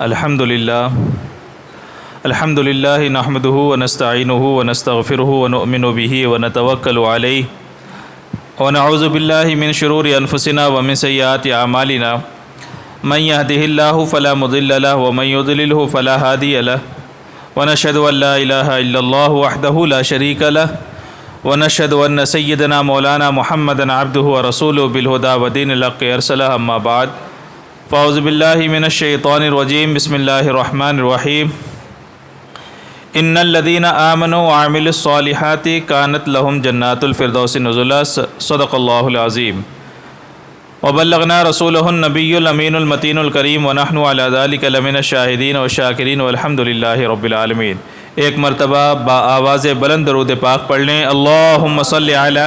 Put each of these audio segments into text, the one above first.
الحمدللہ نحمدہ ونستعینہ ونستغفرہ ونؤمن بہ ونتوکل علیہ ونعوذ باللہ من شرور انفسنا ومن سیئات اعمالنا من یہدہ اللہ فلا مضل لہ ومن یضللہ فلا ہادی لہ ونشہد ان لا الہ الا اللہ وحدہ لا شریک لہ ونشہد ان سیدنا مولانا محمدا عبدہ ورسولہ بالہدی ودین الحق ارسلہ اما بعد فاعوذ باللہ من الشیطان الرجیم بسم اللہ الرحمن الرحیم ان الذین آمنوا وعملوا الصالحات کانت لهم جنات الفردوس نزلا صدق اللہ العظیم وبلغنا رسولہ النبی الامین المتین الکریم ونحن علی ذلک لمن الشاہدین والشاکرین والحمد للہ رب العالمین۔ ایک مرتبہ آواز بلند درود پاک پڑھ لیں۔ اللہم صلی علی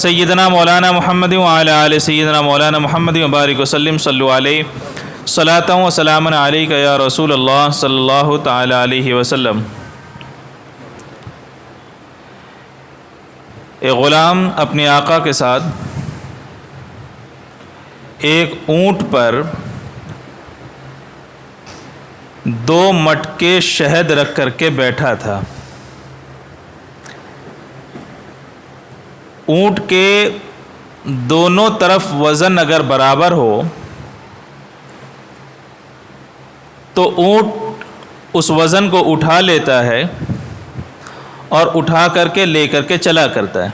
سیدنا مولانا محمد وعلی آل سیدنا مولانا محمد وبارک وسلم صلو علیہ صلاۃ و سلام علیک یا رسول اللہ صلی اللہ تعالی علیہ وسلم۔ ایک غلام اپنے آقا کے ساتھ ایک اونٹ پر 2 مٹکے شہد رکھ کر کے بیٹھا تھا۔ اونٹ کے دونوں طرف وزن اگر برابر ہو تو اونٹ اس وزن کو اٹھا لیتا ہے اور اٹھا کر کے لے کر کے چلا کرتا ہے۔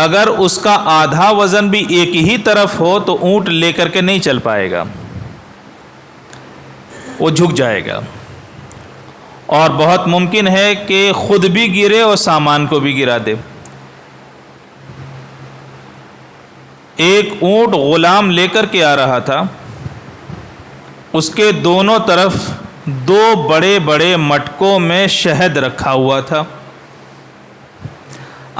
اگر اس کا آدھا وزن بھی ایک ہی طرف ہو تو اونٹ لے کر کے نہیں چل پائے گا، وہ جھک جائے گا، اور بہت ممکن ہے کہ خود بھی گرے اور سامان کو بھی گرا دے۔ ایک اونٹ غلام لے کر کے آ رہا تھا، اس کے دونوں طرف 2 بڑے بڑے مٹکوں میں شہد رکھا ہوا تھا۔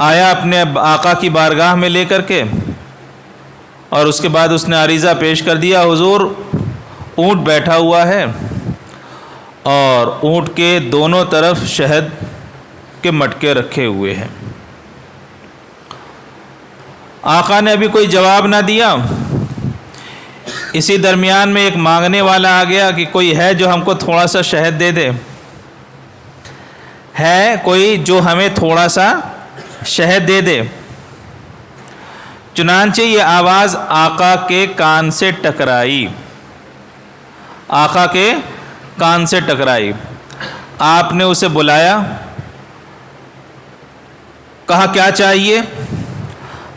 آیا اپنے آقا کی بارگاہ میں لے کر کے، اور اس کے بعد اس نے عریضہ پیش کر دیا، حضور اونٹ بیٹھا ہوا ہے اور اونٹ کے دونوں طرف شہد کے مٹکے رکھے ہوئے ہیں۔ آقا نے ابھی کوئی جواب نہ دیا، اسی درمیان میں ایک مانگنے والا آ گیا کہ کوئی ہے جو ہم کو تھوڑا سا شہد دے دے، ہے کوئی جو ہمیں تھوڑا سا شہد دے دے۔ چنانچہ یہ آواز آقا کے کان سے ٹکرائی، آقا کے کان سے ٹکرائی۔ آپ نے اسے بلایا، کہا کیا چاہیے؟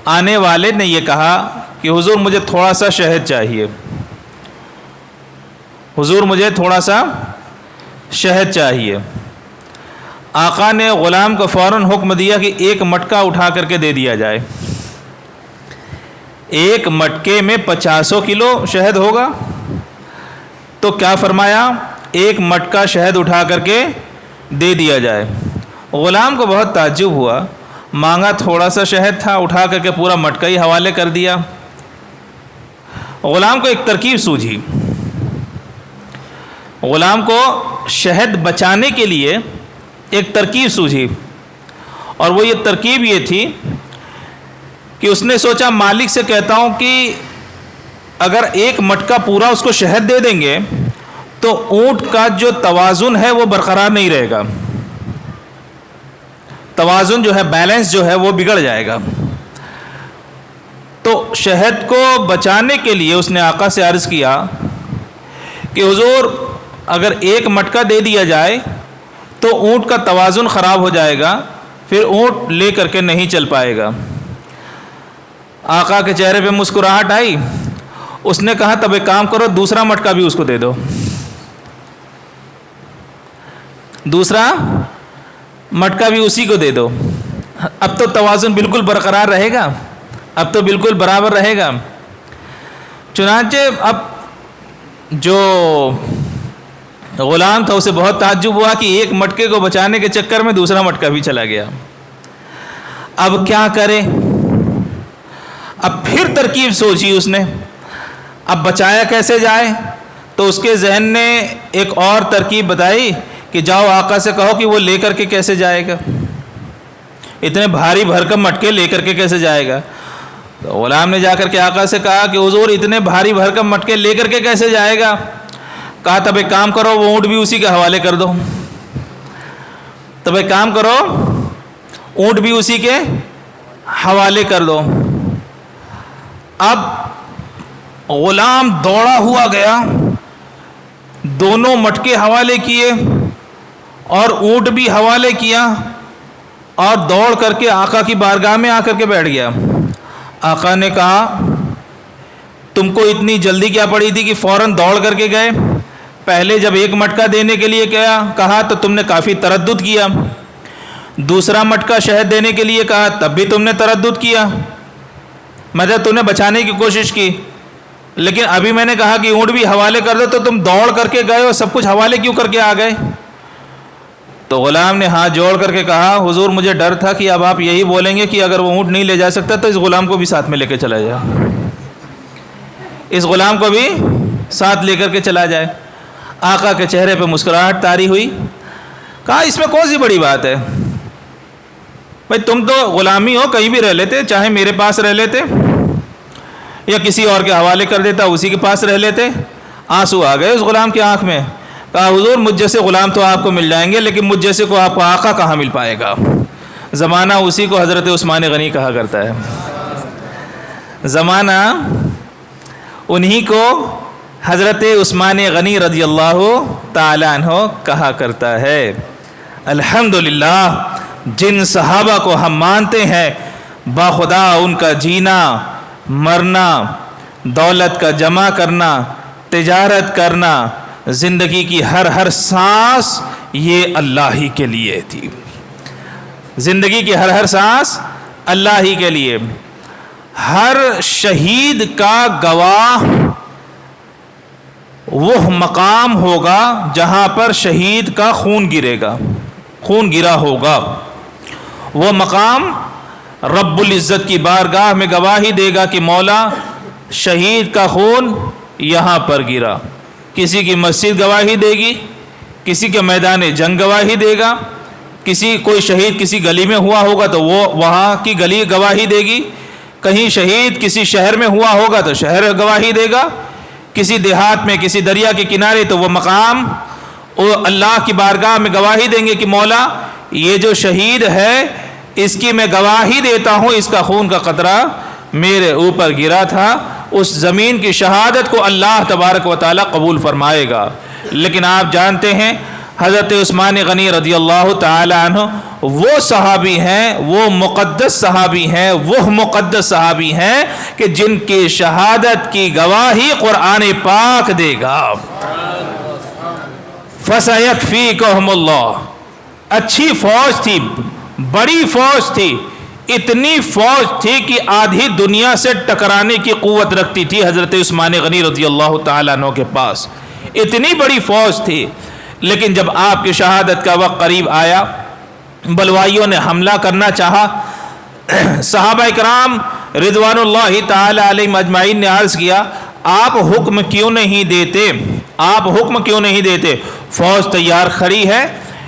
آنے والے نے یہ کہا کہ حضور مجھے تھوڑا سا شہد چاہیے، حضور مجھے تھوڑا سا شہد چاہیے۔ آقا نے غلام کو فوراً حکم دیا کہ ایک مٹکا اٹھا کر کے دے دیا جائے۔ ایک مٹکے میں 50 کلو شہد ہوگا، تو کیا فرمایا؟ ایک مٹکا شہد اٹھا کر کے دے دیا جائے۔ غلام کو بہت تعجب ہوا، مانگا تھوڑا سا شہد تھا، اٹھا کر کے پورا مٹکا ہی حوالے کر دیا۔ غلام کو ایک ترکیب سوجھی، غلام کو شہد بچانے کے لیے ایک ترکیب سوجھی، اور وہ یہ ترکیب یہ تھی کہ اس نے سوچا مالک سے کہتا ہوں کہ اگر ایک مٹکا پورا اس کو شہد دے دیں گے تو اونٹ کا جو توازن ہے وہ برقرار نہیں رہے گا، توازن جو ہے، بیلنس جو ہے وہ بگڑ جائے گا۔ تو شہد کو بچانے کے لیے اس نے آقا سے عرض کیا کہ حضور اگر ایک مٹکا دے دیا جائے تو اونٹ کا توازن خراب ہو جائے گا، پھر اونٹ لے کر کے نہیں چل پائے گا۔ آقا کے چہرے پہ مسکراہٹ آئی، اس نے کہا تب ایک کام کرو، دوسرا مٹکا بھی اس کو دے دو، دوسرا مٹکا بھی اسی کو دے دو، اب تو توازن بالکل برقرار رہے گا، اب تو بالکل برابر رہے گا۔ چنانچہ اب جو غلام تھا اسے بہت تعجب ہوا کہ ایک مٹکے کو بچانے کے چکر میں دوسرا مٹکا بھی چلا گیا، اب کیا کرے؟ اب پھر ترکیب سوچی اس نے، اب بچایا کیسے جائے؟ تو اس کے ذہن نے ایک اور ترکیب بتائی کہ جاؤ آقا سے کہو کہ وہ لے کر کے کیسے جائے گا، اتنے بھاری بھرکم مٹکے لے کر کے کیسے جائے گا؟ تو غلام نے جا کر کے آقا سے کہا کہ حضور اتنے بھاری بھرکم مٹکے لے کر کے کیسے جائے گا؟ کہا تب ایک کام کرو وہ اونٹ بھی اسی کے حوالے کر دو، تب ایک کام کرو اونٹ بھی اسی کے حوالے کر دو۔ اب غلام دوڑا ہوا گیا، دونوں مٹکے حوالے کیے اور اونٹ بھی حوالے کیا اور دوڑ کر کے آقا کی بارگاہ میں آ کر کے بیٹھ گیا۔ آقا نے کہا تم کو اتنی جلدی کیا پڑی تھی کہ فوراً دوڑ کر کے گئے؟ پہلے جب ایک مٹکا دینے کے لیے کہا تو تم نے کافی تردد کیا، دوسرا مٹکا شہد دینے کے لیے کہا تب بھی تم نے تردد کیا، مطلب تم نے بچانے کی کوشش کی، لیکن ابھی میں نے کہا کہ اونٹ بھی حوالے کر دو تو تم دوڑ کر کے گئے اور سب کچھ حوالے کیوں کر کے آ گئے؟ تو غلام نے ہاتھ جوڑ کر کے کہا حضور مجھے ڈر تھا کہ اب آپ یہی بولیں گے کہ اگر وہ اونٹ نہیں لے جا سکتا تو اس غلام کو بھی ساتھ میں لے کے چلا جائے، اس غلام کو بھی ساتھ لے کر کے چلا جائے۔ آقا کے چہرے پہ مسکراہٹ طاری ہوئی، کہا اس میں کون سی بڑی بات ہے بھائی، تم تو غلامی ہو، کہیں بھی رہ لیتے، چاہے میرے پاس رہ لیتے یا کسی اور کے حوالے کر دیتا اسی کے پاس رہ لیتے۔ آنسو آ گئے اس غلام کی آنکھ میں، کہا حضور مجھ جیسے غلام تو آپ کو مل جائیں گے لیکن مجھ جیسے کو آپ کو آقا کہاں مل پائے گا؟ زمانہ اسی کو حضرت عثمان غنی کہا کرتا ہے، زمانہ انہی کو حضرت عثمان غنی رضی اللہ تعالیٰ عنہ کہا کرتا ہے۔ الحمدللہ جن صحابہ کو ہم مانتے ہیں باخدا ان کا جینا مرنا، دولت کا جمع کرنا، تجارت کرنا، زندگی کی ہر سانس یہ اللہ ہی کے لیے تھی، زندگی کی ہر سانس اللہ ہی کے لیے۔ ہر شہید کا گواہ وہ مقام ہوگا جہاں پر شہید کا خون گرے گا، خون گرا ہوگا، وہ مقام رب العزت کی بارگاہ میں گواہی دے گا کہ مولا شہید کا خون یہاں پر گرا۔ کسی کی مسجد گواہی دے گی، کسی کے میدان جنگ گواہی دے گا، کوئی شہید کسی گلی میں ہوا ہوگا تو وہ وہاں کی گلی گواہی دے گی، کہیں شہید کسی شہر میں ہوا ہوگا تو شہر گواہی دے گا، کسی دیہات میں کسی دریا کے کنارے تو وہ مقام وہ اللہ کی بارگاہ میں گواہی دیں گے کہ مولا یہ جو شہید ہے اس کی میں گواہی دیتا ہوں اس کا خون کا قطرہ میرے اوپر گرا تھا۔ اس زمین کی شہادت کو اللہ تبارک و تعالی قبول فرمائے گا۔ لیکن آپ جانتے ہیں حضرت عثمان غنی رضی اللہ تعالی عنہ وہ صحابی ہیں، وہ مقدس صحابی ہیں، وہ مقدس صحابی ہیں کہ جن کی شہادت کی گواہی قرآن پاک دے گا۔ فَسَيَكْفِيكَهُمُ اللَّهُ، اچھی فوج تھی، بڑی فوج تھی، اتنی فوج تھی کہ آدھی دنیا سے ٹکرانے کی قوت رکھتی تھی حضرت عثمان غنی رضی اللہ تعالیٰ عنہ کے پاس، اتنی بڑی فوج تھی۔ لیکن جب آپ کی شہادت کا وقت قریب آیا، بلوائیوں نے حملہ کرنا چاہا، صحابہ کرام رضوان اللہ تعالی علیہم اجمعین نے عرض کیا آپ حکم کیوں نہیں دیتے، آپ حکم کیوں نہیں دیتے؟ فوج تیار کھڑی ہے،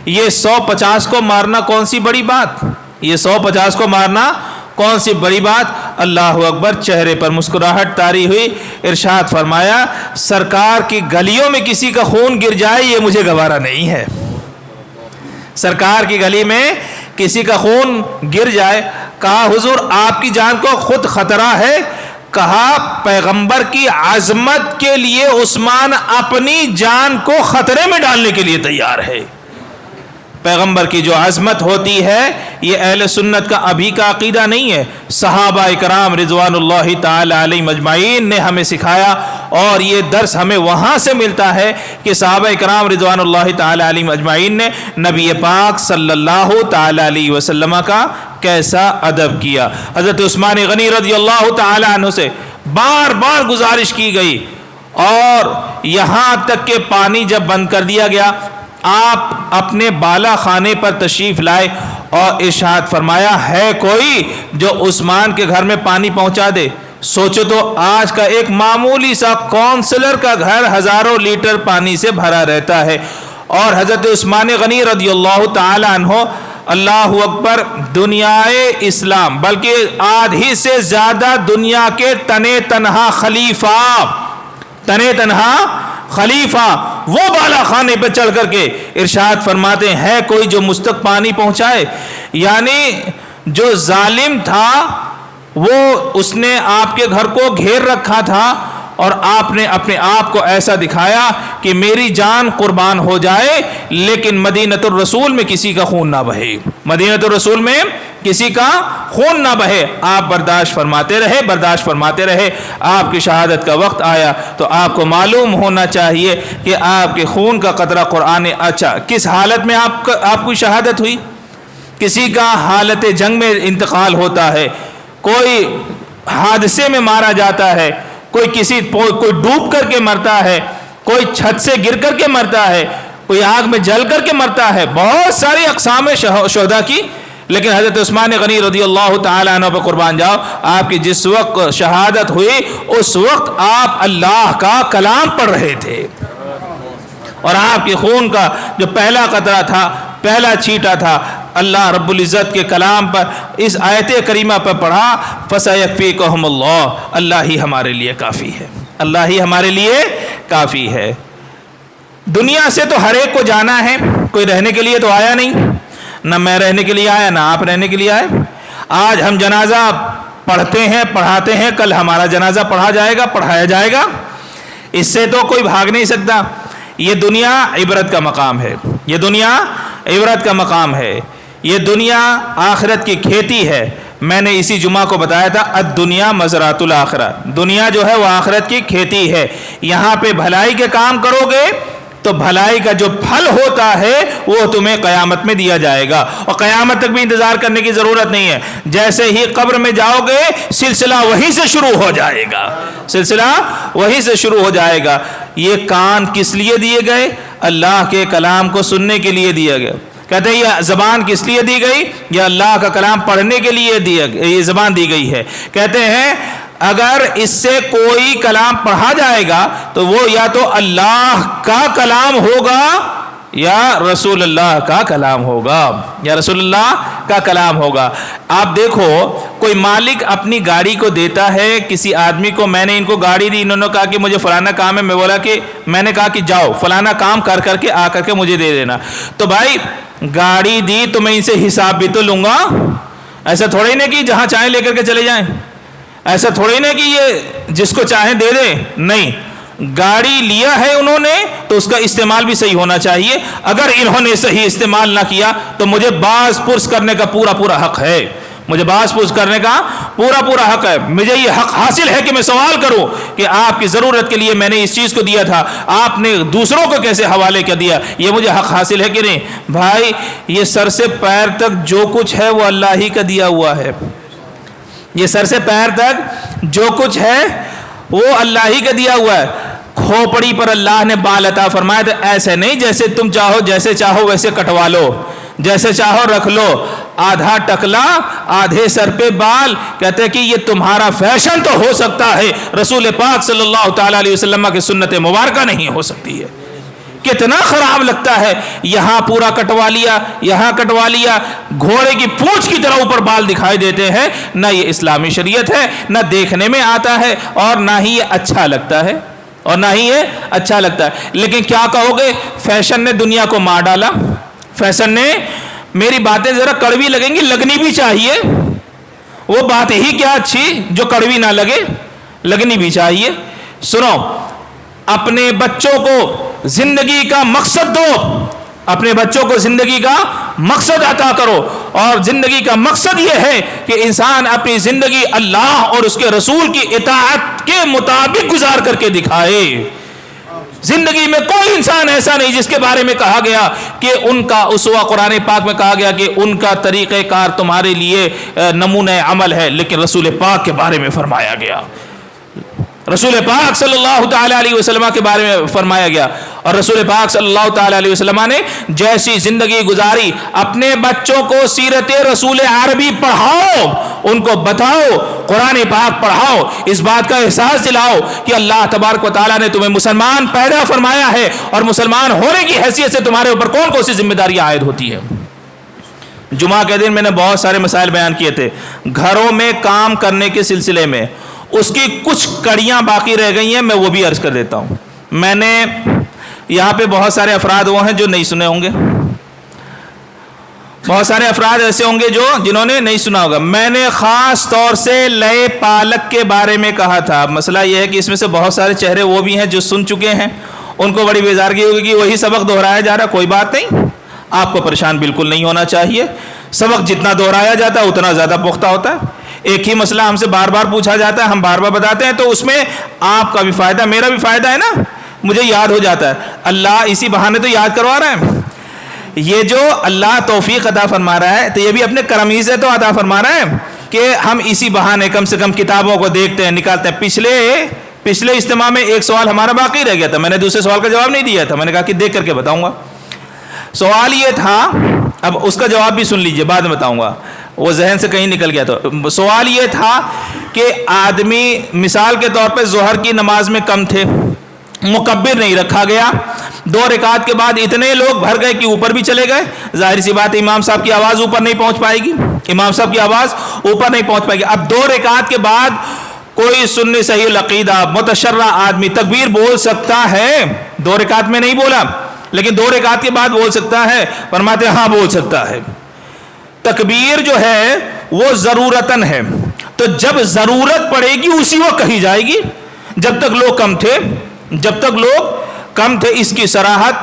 یہ 150 کو مارنا کون سی بڑی بات، یہ 150 کو مارنا کون سی بڑی بات؟ اللہ اکبر، چہرے پر مسکراہٹ طاری ہوئی، ارشاد فرمایا سرکار کی گلیوں میں کسی کا خون گر جائے یہ مجھے گوارا نہیں ہے، سرکار کی گلی میں کسی کا خون گر جائے۔ کہا حضور آپ کی جان کو خود خطرہ ہے؟ کہا پیغمبر کی عظمت کے لیے عثمان اپنی جان کو خطرے میں ڈالنے کے لیے تیار ہے۔ پیغمبر کی جو عظمت ہوتی ہے یہ اہل سنت کا ابھی کا عقیدہ نہیں ہے، صحابہ کرام رضوان اللہ تعالی علیہم اجمعین نے ہمیں سکھایا، اور یہ درس ہمیں وہاں سے ملتا ہے کہ صحابہ کرام رضوان اللہ تعالی علیہم اجمعین نے نبی پاک صلی اللہ تعالی علیہ وسلم کا کیسا ادب کیا۔ حضرت عثمان غنی رضی اللہ تعالی عنہ سے بار بار گزارش کی گئی، اور یہاں تک کہ پانی جب بند کر دیا گیا آپ اپنے بالا خانے پر تشریف لائے اور ارشاد فرمایا ہے کوئی جو عثمان کے گھر میں پانی پہنچا دے؟ سوچو تو آج کا ایک معمولی سا کونسلر کا گھر ہزاروں لیٹر پانی سے بھرا رہتا ہے، اور حضرت عثمان غنی رضی اللہ تعالی عنہ اللہ اکبر، دنیائے اسلام بلکہ آدھی سے زیادہ دنیا کے تنے تنہا خلیفہ وہ بالا خانے پہ چڑھ کر کے ارشاد فرماتے ہیں کوئی جو مجھ تک پانی پہنچائے. یعنی جو ظالم تھا وہ اس نے آپ کے گھر کو گھیر رکھا تھا اور آپ نے اپنے آپ کو ایسا دکھایا کہ میری جان قربان ہو جائے لیکن مدینۃ الرسول میں کسی کا خون نہ بہے، مدینۃ الرسول میں کسی کا خون نہ بہے. آپ برداشت فرماتے رہے. آپ کی شہادت کا وقت آیا تو آپ کو معلوم ہونا چاہیے کہ آپ کے خون کا قطرہ قرآن. اچھا، کس حالت میں آپ کی شہادت ہوئی؟ کسی کا حالت جنگ میں انتقال ہوتا ہے، کوئی حادثے میں مارا جاتا ہے، کوئی ڈوب کر کے مرتا ہے، کوئی چھت سے گر کر کے مرتا ہے، کوئی آگ میں جل کر کے مرتا ہے. بہت ساری اقسام شہداء کی. لیکن حضرت عثمان غنی رضی اللہ تعالیٰ عنہ پہ قربان جاؤ، آپ کی جس وقت شہادت ہوئی اس وقت آپ اللہ کا کلام پڑھ رہے تھے اور آپ کے خون کا جو پہلا قطرہ تھا، پہلا چھینٹا تھا، اللہ رب العزت کے کلام پر اس آیت کریمہ پر پڑھا، فَسَيَكْفِيكَهُمُ اللَّهُ، اللہ ہی ہمارے لیے کافی ہے، اللہ ہی ہمارے لیے کافی ہے. دنیا سے تو ہر ایک کو جانا ہے، کوئی رہنے کے لیے تو آیا نہیں، نہ میں رہنے کے لیے آیا نہ آپ رہنے کے لیے آئے. آج ہم جنازہ پڑھتے ہیں، پڑھاتے ہیں، کل ہمارا جنازہ پڑھایا جائے گا. اس سے تو کوئی بھاگ نہیں سکتا. یہ دنیا عبرت کا مقام ہے، یہ دنیا عبرت کا مقام ہے، یہ دنیا آخرت کی کھیتی ہے. میں نے اسی جمعہ کو بتایا تھا الدنیا مزرعۃ الآخرہ، دنیا جو ہے وہ آخرت کی کھیتی ہے. یہاں پہ بھلائی کے کام کرو گے تو بھلائی کا جو پھل ہوتا ہے وہ تمہیں قیامت میں دیا جائے گا، اور قیامت تک بھی انتظار کرنے کی ضرورت نہیں ہے. جیسے ہی قبر میں جاؤ گے سلسلہ وہیں سے شروع ہو جائے گا، سلسلہ وہیں سے شروع ہو جائے گا. یہ کان کس لیے دیے گئے؟ اللہ کے کلام کو سننے کے لیے دیا گیا. کہتے ہیں یہ زبان کس لیے دی گئی؟ یہ اللہ کا کلام پڑھنے کے لیے یہ زبان دی گئی ہے. کہتے ہیں اگر اس سے کوئی کلام پڑھا جائے گا تو وہ یا تو اللہ کا کلام ہوگا یا رسول اللہ کا کلام ہوگا، یا رسول اللہ کا کلام ہوگا. آپ دیکھو کوئی مالک اپنی گاڑی کو دیتا ہے کسی آدمی کو. میں نے ان کو گاڑی دی، انہوں نے کہا کہ مجھے فلانا کام ہے. میں نے کہا کہ جاؤ فلانا کام کر کے آ کر کے مجھے دے دینا. تو بھائی گاڑی دی تو میں ان سے حساب بھی تو لوں گا. ایسا تھوڑی نہیں کہ جہاں چاہیں لے کر کے چلے جائیں، ایسا تھوڑی نہیں کہ یہ جس کو چاہیں دے دیں. نہیں، گاڑی لیا ہے انہوں نے تو اس کا استعمال بھی صحیح ہونا چاہیے. اگر انہوں نے صحیح استعمال نہ کیا تو مجھے باز پرس کرنے کا پورا حق ہے، مجھے باز پرس کرنے کا پورا حق ہے. مجھے یہ حق حاصل ہے کہ میں سوال کروں کہ آپ کی ضرورت کے لیے میں نے اس چیز کو دیا تھا، آپ نے دوسروں کو کیسے حوالے کر دیا. یہ مجھے حق حاصل ہے کہ نہیں؟ بھائی یہ سر سے پیر تک جو کچھ ہے وہ اللہ ہی کا دیا ہوا ہے. یہ سر سے پیر تک جو کچھ ہے وہ اللہ ہی کا دیا ہوا ہے. کھوپڑی پر اللہ نے بال عطا فرمایا تو ایسے نہیں جیسے تم چاہو، جیسے چاہو ویسے کٹوا لو، جیسے چاہو رکھ لو. آدھا ٹکلا آدھے سر پہ بال. کہتے ہیں کہ یہ تمہارا فیشن تو ہو سکتا ہے، رسول پاک صلی اللہ تعالی علیہ وسلم کی سنت مبارکہ نہیں ہو سکتی ہے. کتنا خراب لگتا ہے، یہاں پورا کٹوا لیا، یہاں کٹوا لیا، گھوڑے کی پونچھ کی طرح اوپر بال دکھائی دیتے ہیں. نہ یہ اسلامی شریعت ہے، نہ دیکھنے میں آتا ہے، اور نہ ہی یہ اچھا لگتا ہے، اور نہ ہی یہ اچھا لگتا ہے. لیکن کیا کہو گے، فیشن نے دنیا کو مار ڈالا. فیشن نے، میری باتیں ذرا کڑوی لگیں گی، لگنی بھی چاہیے. وہ بات ہی کیا اچھی جو کڑوی نہ لگے، لگنی بھی چاہیے. سنو، اپنے بچوں کو زندگی کا مقصد دو، اپنے بچوں کو زندگی کا مقصد عطا کرو. اور زندگی کا مقصد یہ ہے کہ انسان اپنی زندگی اللہ اور اس کے رسول کی اطاعت کے مطابق گزار کر کے دکھائے. زندگی میں کوئی انسان ایسا نہیں جس کے بارے میں کہا گیا کہ ان کا اسوہ، قرآن پاک میں کہا گیا کہ ان کا طریقہ کار تمہارے لیے نمونہ عمل ہے، لیکن رسول پاک کے بارے میں فرمایا گیا، رسول پاک صلی اللہ تعالی علیہ وسلم کے بارے میں فرمایا گیا. اور رسول پاک صلی اللہ تعالی علیہ وسلم نے جیسی زندگی گزاری، اپنے بچوں کو سیرت رسول عربی پڑھاؤ، ان کو بتاؤ، قرآن پاک پڑھاؤ، اس بات کا احساس دلاؤ کہ اللہ تبارک و تعالیٰ نے تمہیں مسلمان پیدا فرمایا ہے، اور مسلمان ہونے کی حیثیت سے تمہارے اوپر کون کون سی ذمہ داریاں عائد ہوتی ہیں. جمعہ کے دن میں نے بہت سارے مسائل بیان کیے تھے گھروں میں کام کرنے کے سلسلے میں، اس کی کچھ کڑیاں باقی رہ گئی ہیں، میں وہ بھی عرض کر دیتا ہوں۔ میں نے یہاں پہ بہت سارے افراد وہ ہیں جو نہیں سنے ہوں گے، بہت سارے افراد ایسے ہوں گے جنہوں نے نہیں سنا ہوگا۔ میں نے خاص طور سے لئے پالک کے بارے میں کہا تھا۔ مسئلہ یہ ہے کہ اس میں سے بہت سارے چہرے وہ بھی ہیں جو سن چکے ہیں، ان کو بڑی بیزارگی ہوگی کہ وہی سبق دہرایا جا رہا۔ کوئی بات نہیں، آپ کو پریشان بالکل نہیں ہونا چاہیے۔ سبق جتنا دہرایا جاتا ہے اتنا زیادہ پختہ ہوتا ہے۔ ایک ہی مسئلہ ہم سے بار بار پوچھا جاتا ہے، ہم بار بار بتاتے ہیں، تو اس میں آپ کا بھی فائدہ میرا بھی فائدہ ہے نا، مجھے یاد ہو جاتا ہے۔ اللہ اسی بہانے تو یاد کروا رہا ہے۔ یہ جو اللہ توفیق عطا فرما رہا ہے تو یہ بھی اپنے کرم ہی سے تو عطا فرما رہا ہے کہ ہم اسی بہانے کم سے کم کتابوں کو دیکھتے ہیں، نکالتے ہیں۔ پچھلے اجتماع میں ایک سوال ہمارا باقی رہ گیا تھا، میں نے دوسرے سوال کا جواب نہیں دیا تھا، میں نے کہا کہ دیکھ کر کے بتاؤں گا۔ سوال یہ تھا، اب اس کا جواب بھی سن لیجئے، بعد میں بتاؤں گا، وہ ذہن سے کہیں نکل گیا تو۔ سوال یہ تھا کہ آدمی مثال کے طور پہ ظہر کی نماز میں کم تھے، مکبر نہیں رکھا گیا، 2 رکعت کے بعد اتنے لوگ بھر گئے کہ اوپر بھی چلے گئے، ظاہر سی بات ہے امام صاحب کی آواز اوپر نہیں پہنچ پائے گی، امام صاحب کی آواز اوپر نہیں پہنچ پائے گی۔ اب 2 رکعت کے بعد کوئی سنی صحیح العقیدہ متشرع آدمی تکبیر بول سکتا ہے، 2 رکعت میں نہیں بولا لیکن 2 رکعت کے بعد بول سکتا ہے، فرماتے ہیں ہاں بول سکتا ہے۔ تکبیر جو ہے وہ ضرورتاً ہے، تو جب ضرورت پڑے گی اسی وقت کہی جائے گی۔ جب تک لوگ کم تھے، اس کی صراحت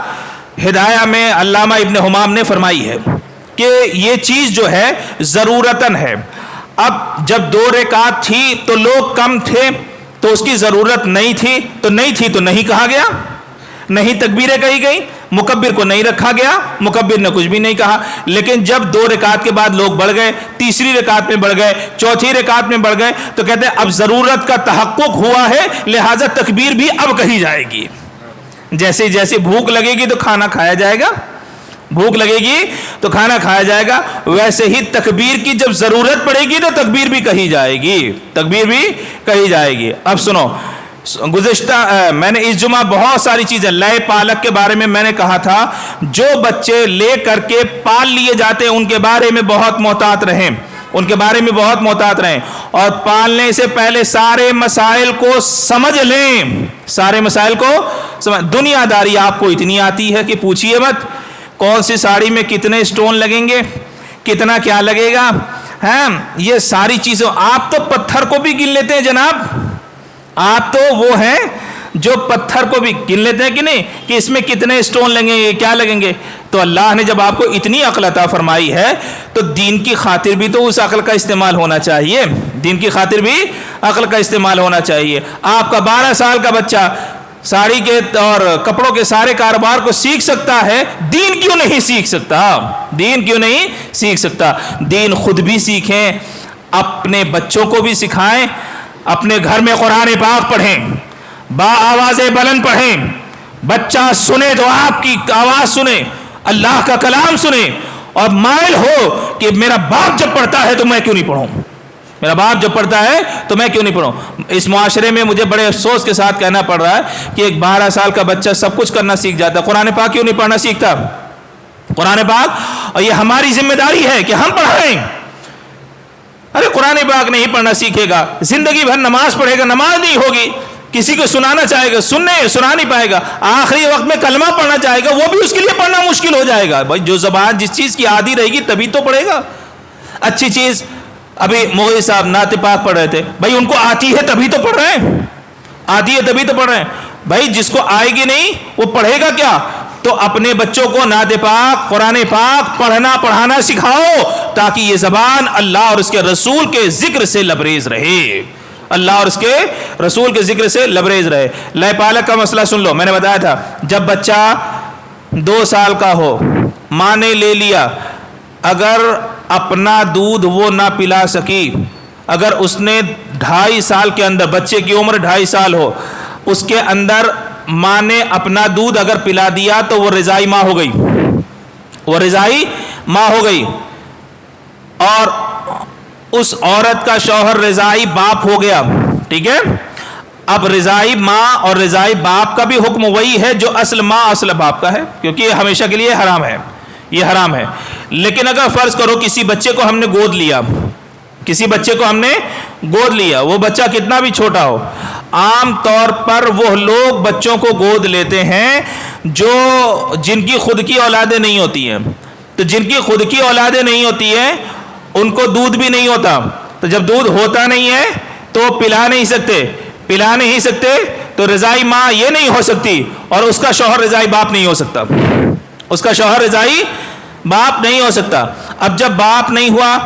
ہدایہ میں علامہ ابن حمام نے فرمائی ہے کہ یہ چیز جو ہے ضرورتاً ہے۔ اب جب 2 رکعت تھی تو لوگ کم تھے تو اس کی ضرورت نہیں تھی تو نہیں کہا گیا، نہیں تکبیریں کہی گئی، مکبر کو نہیں رکھا گیا، مکبر نے کچھ بھی نہیں کہا۔ لیکن جب 2 رکعت کے بعد لوگ بڑھ گئے، تیسری رکعت میں بڑھ گئے، چوتھی رکعت میں بڑھ گئے، تو کہتے ہیں اب ضرورت کا تحقق ہوا ہے، لہٰذا تکبیر بھی اب کہی جائے گی۔ جیسے بھوک لگے گی تو کھانا کھایا جائے گا، بھوک لگے گی تو کھانا کھایا جائے گا، ویسے ہی تکبیر کی جب ضرورت پڑے گی تو تکبیر بھی کہی جائے گی۔ اب سنو، گزشتہ میں نے اس جمعہ بہت ساری چیزیں لئے پالک کے بارے میں نے کہا تھا، جو بچے لے کر کے پال لیے جاتے ہیں ان کے بارے میں بہت محتاط رہیں، اور پالنے سے پہلے سارے مسائل کو سمجھ لیں، دنیا داری آپ کو اتنی آتی ہے کہ پوچھئے مت، کون سی ساڑی میں کتنے سٹون لگیں گے، کتنا کیا لگے گا، یہ ساری چیزیں آپ تو پتھر کو بھی گن لیتے ہیں جناب، آپ تو وہ ہیں جو پتھر کو بھی گن لیتے ہیں کہ نہیں، کہ اس میں کتنے سٹون لگیں گے، کیا لگیں گے۔ تو اللہ نے جب آپ کو اتنی عقل عطا فرمائی ہے تو دین کی خاطر بھی تو اس عقل کا استعمال ہونا چاہیے، آپ کا 12 سال کا بچہ ساڑی کے اور کپڑوں کے سارے کاروبار کو سیکھ سکتا ہے، دین کیوں نہیں سیکھ سکتا؟ دین خود بھی سیکھیں، اپنے بچوں کو بھی سکھائیں، اپنے گھر میں قرآن پاک پڑھیں، با آواز بلند پڑھیں، بچہ سنے تو آپ کی آواز سنے، اللہ کا کلام سنے، اور مائل ہو کہ میرا باپ جب پڑھتا ہے تو میں کیوں نہیں پڑھوں۔ اس معاشرے میں مجھے بڑے افسوس کے ساتھ کہنا پڑ رہا ہے کہ ایک 12 سال کا بچہ سب کچھ کرنا سیکھ جاتا ہے، قرآن پاک کیوں نہیں پڑھنا سیکھتا؟ قرآن پاک، اور یہ ہماری ذمہ داری ہے کہ ہم پڑھائیں۔ ارے قرآن پاک نہیں پڑھنا سیکھے گا، زندگی بھر نماز پڑھے گا، نماز نہیں ہوگی، کسی کو سنانا چاہے گا، سنا نہیں پائے گا، آخری وقت میں کلمہ پڑھنا چاہے گا، وہ بھی اس کے لیے پڑھنا مشکل ہو جائے گا۔ بھائی جو زبان جس چیز کی عادی رہے گی تبھی تو پڑھے گا اچھی چیز۔ ابھی مغوی صاحب نعت پاک پڑھ رہے تھے، بھائی ان کو آتی ہے تبھی تو پڑھ رہے ہیں، بھائی جس کو آئے گی نہیں وہ پڑھے گا کیا؟ تو اپنے بچوں کو نعت پاک، قرآن پاک پڑھانا سکھاؤ تاکہ یہ زبان اللہ اور اس کے رسول کے ذکر سے لبریز رہے، لئے پالک کا مسئلہ سن لو، میں نے بتایا تھا جب بچہ 2 سال کا ہو، ماں نے لے لیا، اگر اپنا دودھ وہ نہ پلا سکی، اگر اس نے 2.5 سال کے اندر، بچے کی عمر 2.5 سال ہو، اس کے اندر ماں نے اپنا دودھ اگر پلا دیا تو وہ رضائی ماں ہو گئی، اور اس عورت کا شوہر رضائی باپ ہو گیا، ٹھیک ہے؟ اب رضائی ماں اور رضائی باپ کا بھی حکم وہی ہے جو اصل ماں اصل باپ کا ہے، کیونکہ یہ ہمیشہ کے لیے حرام ہے، لیکن اگر فرض کرو کسی بچے کو ہم نے گود لیا، کسی بچے کو ہم نے گود لیا، وہ بچہ کتنا بھی چھوٹا ہو، عام طور پر وہ لوگ بچوں کو گود لیتے ہیں جن کی خود کی اولادیں نہیں ہوتی ہیں. تو جن کی خود کی اولادیں نہیں ہوتی ہیں ان کو دودھ بھی نہیں ہوتا، تو جب دودھ ہوتا نہیں ہے تو پلا نہیں سکتے تو رضائی ماں یہ نہیں ہو سکتی، اور اس کا شوہر رضائی باپ نہیں ہو سکتا، اس کا شوہر رضائی باپ نہیں ہو سکتا. اب جب باپ نہیں ہوا،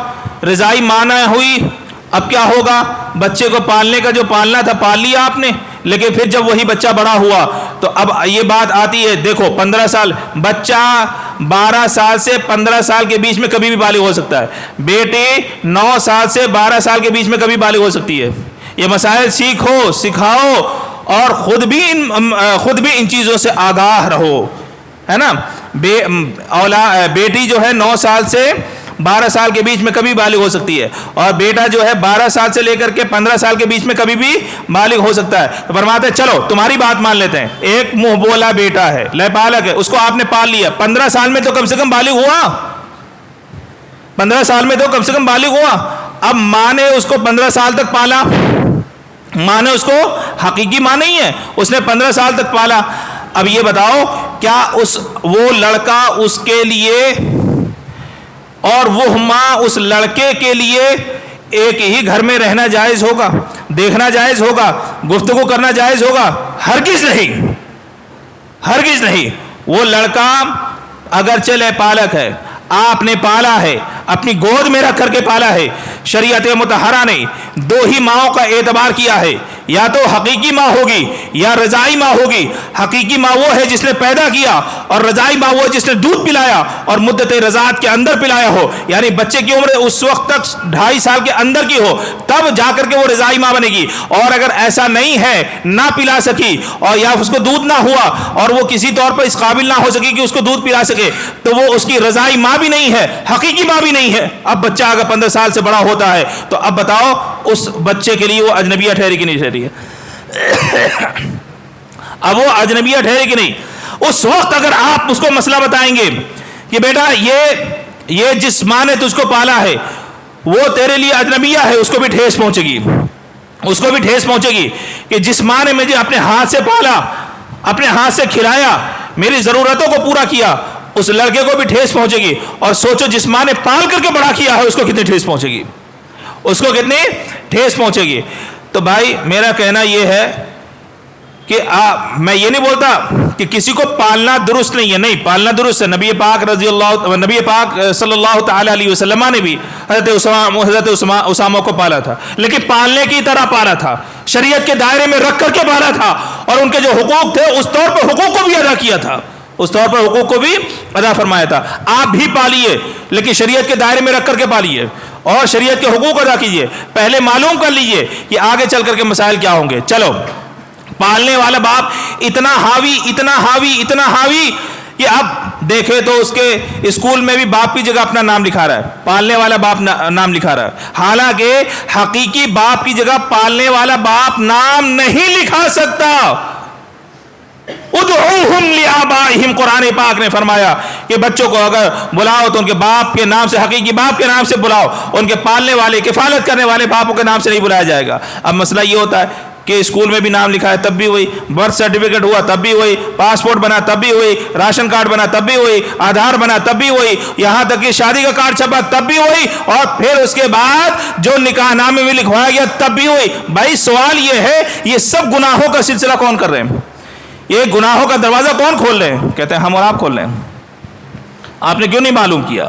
رضائی ماں نہ ہوئی، اب کیا ہوگا؟ بچے کو پالنے کا جو پالنا تھا پال لیا آپ نے، لیکن پھر جب وہی بچہ بڑا ہوا تو اب یہ بات آتی ہے، دیکھو 15 سال بچہ 12 سال سے 15 سال کے بیچ میں کبھی بھی بالغ ہو سکتا ہے، بیٹی 9 سال سے 12 سال کے بیچ میں کبھی بالغ ہو سکتی ہے. یہ مسائل سیکھو، سکھاؤ، اور خود بھی ان چیزوں سے آگاہ رہو، ہے نا. بیٹی جو ہے 9 سال سے 12 سال کے بیچ میں کبھی بالغ ہو سکتی ہے، اور بیٹا جو ہے 12 سال سے لے کر کے 15 سال کے بیچ میں کبھی بھی بالغ ہو سکتا ہے. تو فرماتے ہیں چلو تمہاری بات مان لیتے ہیں، ایک منہ بولا بیٹا ہے، لے اس کو آپ نے پال لیا، 15 سال میں تو کم سے کم بالغ ہوا، 15 سال میں تو کم سے کم بالغ ہوا. اب ماں نے اس کو 15 سال تک پالا، ماں نے اس کو، حقیقی ماں نہیں ہے، اس نے 15 سال تک پالا. اب یہ بتاؤ کیا وہ لڑکا اس کے لیے اور وہ ماں اس لڑکے کے لیے ایک ہی گھر میں رہنا جائز ہوگا؟ دیکھنا جائز ہوگا؟ گفتگو کرنا جائز ہوگا؟ ہرگز نہیں، ہرگز نہیں. وہ لڑکا اگرچہ لے پالک ہے، آپ نے پالا ہے، اپنی گود میں رکھ کر کے پالا ہے، شریعت مطہرہ نے 2 ہی ماؤں کا اعتبار کیا ہے، یا تو حقیقی ماں ہوگی یا رضائی ماں ہوگی. حقیقی ماں وہ ہے جس نے پیدا کیا، اور رضائی ماں وہ جس نے دودھ پلایا اور مدت رضاعت کے اندر پلایا ہو، یعنی بچے کی عمر اس وقت تک 2.5 سال کے اندر کی ہو، تب جا کر کے وہ رضائی ماں بنے گی. اور اگر ایسا نہیں ہے، نہ پلا سکی اور یا اس کو دودھ نہ ہوا اور وہ کسی طور پر اس قابل نہ ہو سکی کہ اس کو دودھ پلا سکے، تو وہ اس کی رضائی ماں بھی نہیں ہے، حقیقی ماں بھی نہیں ہے. اب بچہ اگر 15 سال سے بڑا ہوتا ہے تو اب بتاؤ اس بچے کے لیے وہ اجنبیہ ٹھہری کہ نہیں ٹھہری ہے؟ اب وہ اجنبیہ ٹھہرے کہ نہیں؟ اس وقت اگر آپ اس کو مسئلہ بتائیں گے کہ بیٹا یہ جس ماں نے تجھ کو پالا ہے وہ تیرے لیے اجنبیہ ہے، اس کو بھی ٹھیس پہنچے گی، اس کو بھی ٹھیس پہنچے گی کہ جس ماں نے مجھے اپنے ہاتھ سے پالا، اپنے ہاتھ سے کھلایا، میری ضرورتوں کو پورا کیا، اس لڑکے کو بھی ٹھیس پہنچے گی. اور سوچو جس ماں نے پال کر کے بڑا کیا ہے اس کو کتنی ٹھیس پہنچے گی، اس کو کتنی ٹھیس پہنچے گی. تو بھائی میرا کہنا یہ ہے کہ میں یہ نہیں بولتا کہ کسی کو پالنا درست نہیں ہے، نہیں، پالنا درست ہے. نبی پاک صلی اللہ تعالی علیہ وسلم نے بھی حضرت اسامہ کو پالا تھا، لیکن پالنے کی طرح پالا تھا، شریعت کے دائرے میں رکھ کر کے پالا تھا، اور ان کے جو حقوق تھے اس طور پر حقوق کو بھی ادا کیا تھا، اس طور پر حقوق کو بھی ادا فرمایا تھا. آپ بھی پالیے لیکن شریعت کے دائرے میں رکھ کر کے پالیے اور شریعت کے حقوق ادا کیجیے. پہلے معلوم کر لیجئے کہ آگے چل کر کے مسائل کیا ہوں گے. چلو، پالنے والا باپ اتنا حاوی کہ اب دیکھے تو اس کے اسکول میں بھی باپ کی جگہ اپنا نام لکھا رہا ہے، پالنے والا باپ نام لکھا رہا ہے، حالانکہ حقیقی باپ کی جگہ پالنے والا باپ نام نہیں لکھا سکتا. ادعوہم لآبائہم، قرآن پاک نے فرمایا کہ بچوں کو اگر بلاؤ تو ان کے باپ کے نام سے، حقیقی باپ کے نام سے بلاؤ، ان کے پالنے والے، کفالت کرنے والے باپوں کے نام سے نہیں بلایا جائے گا. اب مسئلہ یہ ہوتا ہے کہ اسکول میں بھی نام لکھا ہے تب بھی وہی، برتھ سرٹیفکیٹ ہوا تب بھی وہی، پاسپورٹ بنا تب بھی وہی، راشن کارڈ بنا تب بھی وہی، آدھار بنا تب بھی وہی، یہاں تک کہ شادی کا کارڈ چھپا تب بھی وہی، اور پھر اس کے بعد جو نکاح نامے میں لکھوایا گیا تب بھی وہی. بھائی سوال یہ ہے یہ سب گناہوں کا سلسلہ کون کر رہے ہیں؟ یہ گناہوں کا دروازہ کون کھول رہے ہیں؟ کہتے ہیں ہم اور آپ کھول رہے ہیں. آپ نے کیوں نہیں معلوم کیا؟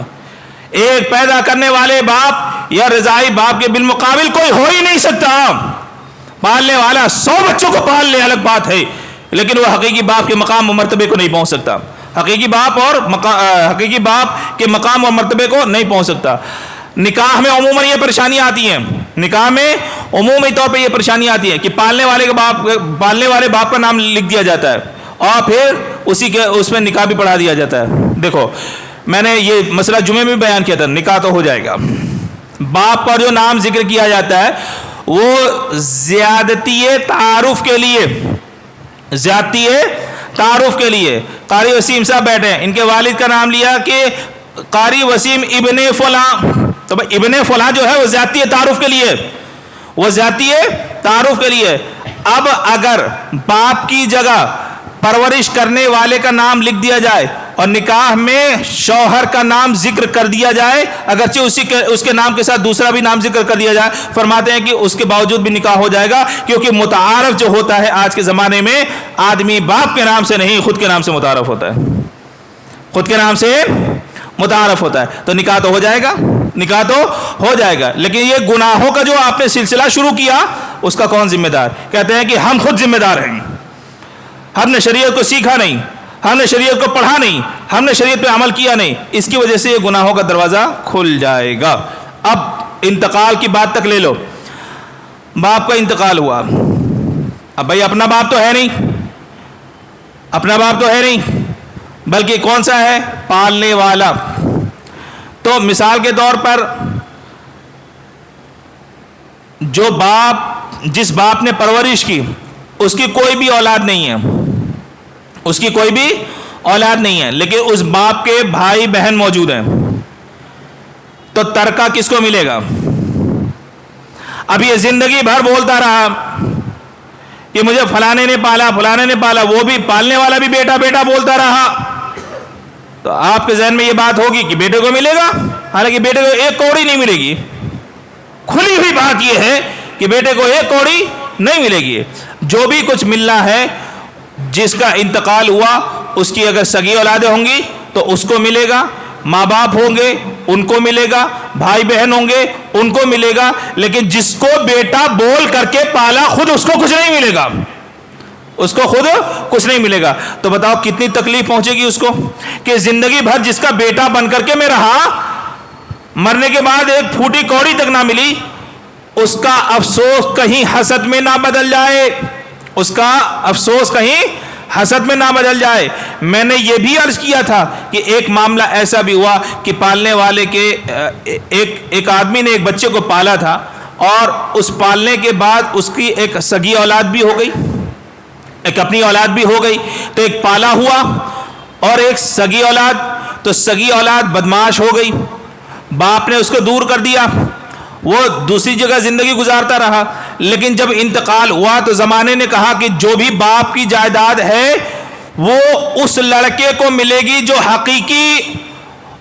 ایک پیدا کرنے والے باپ یا رضائی باپ کے بالمقابل کوئی ہو ہی نہیں سکتا. پالنے والا 100 بچوں کو پال لے الگ بات ہے، لیکن وہ حقیقی باپ کے مقام و مرتبے کو نہیں پہنچ سکتا. حقیقی باپ کے مقام و مرتبے کو نہیں پہنچ سکتا. نکاح میں عموماً یہ پریشانیاں آتی ہیں، نکاح میں عمومی طور پہ یہ پریشانیاں آتی ہیں کہ پالنے والے باپ کا نام لکھ دیا جاتا ہے اور پھر اس میں نکاح بھی پڑھا دیا جاتا ہے. دیکھو میں نے یہ مسئلہ جمعے میں بیان کیا تھا، نکاح تو ہو جائے گا، باپ پر جو نام ذکر کیا جاتا ہے وہ زیادتی تعارف کے لیے قاری وسیم صاحب بیٹھے ہیں، ان کے والد کا نام لیا کہ قاری وسیم ابن فلاں، تو ابن فلاں جو ہے وہ زیادتی تعارف کے لیے، وہ زیادتی تعارف کے لیے۔ اب اگر باپ کی جگہ پرورش کرنے والے کا نام لکھ دیا جائے اور نکاح میں شوہر کا نام ذکر کر دیا جائے، اگرچہ اس کے نام کے ساتھ دوسرا بھی نام ذکر کر دیا جائے، فرماتے ہیں کہ اس کے باوجود بھی نکاح ہو جائے گا، کیونکہ متعارف جو ہوتا ہے آج کے زمانے میں آدمی باپ کے نام سے نہیں خود کے نام سے متعارف ہوتا ہے، خود کے نام سے متعارف ہوتا ہے، تو نکاح تو ہو جائے گا، نکاح تو ہو جائے گا۔ لیکن یہ گناہوں کا جو آپ نے سلسلہ شروع کیا اس کا کون ذمہ دار؟ کہتے ہیں کہ ہم خود ذمہ دار ہیں، ہم نے شریعت کو سیکھا نہیں، ہم نے شریعت کو پڑھا نہیں، ہم نے شریعت پہ عمل کیا نہیں، اس کی وجہ سے یہ گناہوں کا دروازہ کھل جائے گا۔ اب انتقال کی بات تک لے لو، باپ کا انتقال ہوا، اب بھائی اپنا باپ تو ہے نہیں، اپنا باپ تو ہے نہیں، بلکہ کون سا ہے؟ پالنے والا۔ تو مثال کے طور پر جو باپ، جس باپ نے پرورش کی اس کی کوئی بھی اولاد نہیں ہے، اس کی کوئی بھی اولاد نہیں ہے، لیکن اس باپ کے بھائی بہن موجود ہیں، تو ترکہ کس کو ملے گا؟ اب یہ زندگی بھر بولتا رہا کہ مجھے فلانے نے پالا، فلانے نے پالا، وہ بھی پالنے والا بھی بیٹا بیٹا بولتا رہا، تو آپ کے ذہن میں یہ بات ہوگی کہ بیٹے کو ملے گا، حالانکہ بیٹے کو ایک کوڑی نہیں ملے گی۔ کھلی ہوئی بات یہ ہے کہ بیٹے کو ایک کوڑی نہیں ملے گی۔ جو بھی کچھ ملنا ہے، جس کا انتقال ہوا اس کی اگر سگی اولادیں ہوں گی تو اس کو ملے گا، ماں باپ ہوں گے ان کو ملے گا، بھائی بہن ہوں گے ان کو ملے گا، لیکن جس کو بیٹا بول کر کے پالا خود اس کو کچھ نہیں ملے گا، اس کو خود کچھ نہیں ملے گا۔ تو بتاؤ کتنی تکلیف پہنچے گی اس کو کہ زندگی بھر جس کا بیٹا بن کر کے میں رہا، مرنے کے بعد ایک پھوٹی کوڑی تک نہ ملی، اس کا افسوس کہیں حسد میں نہ بدل جائے، اس کا افسوس کہیں حسد میں نہ بدل جائے۔ میں نے یہ بھی عرض کیا تھا کہ ایک معاملہ ایسا بھی ہوا کہ پالنے والے کے ایک آدمی نے ایک بچے کو پالا تھا، اور اس پالنے کے بعد اس کی ایک سگی اولاد بھی ہو گئی، ایک اپنی اولاد بھی ہو گئی، تو ایک پالا ہوا اور ایک سگی اولاد، تو سگی اولاد بدمعاش ہو گئی، باپ نے اس کو دور کر دیا، وہ دوسری جگہ زندگی گزارتا رہا۔ لیکن جب انتقال ہوا تو زمانے نے کہا کہ جو بھی باپ کی جائیداد ہے وہ اس لڑکے کو ملے گی جو حقیقی،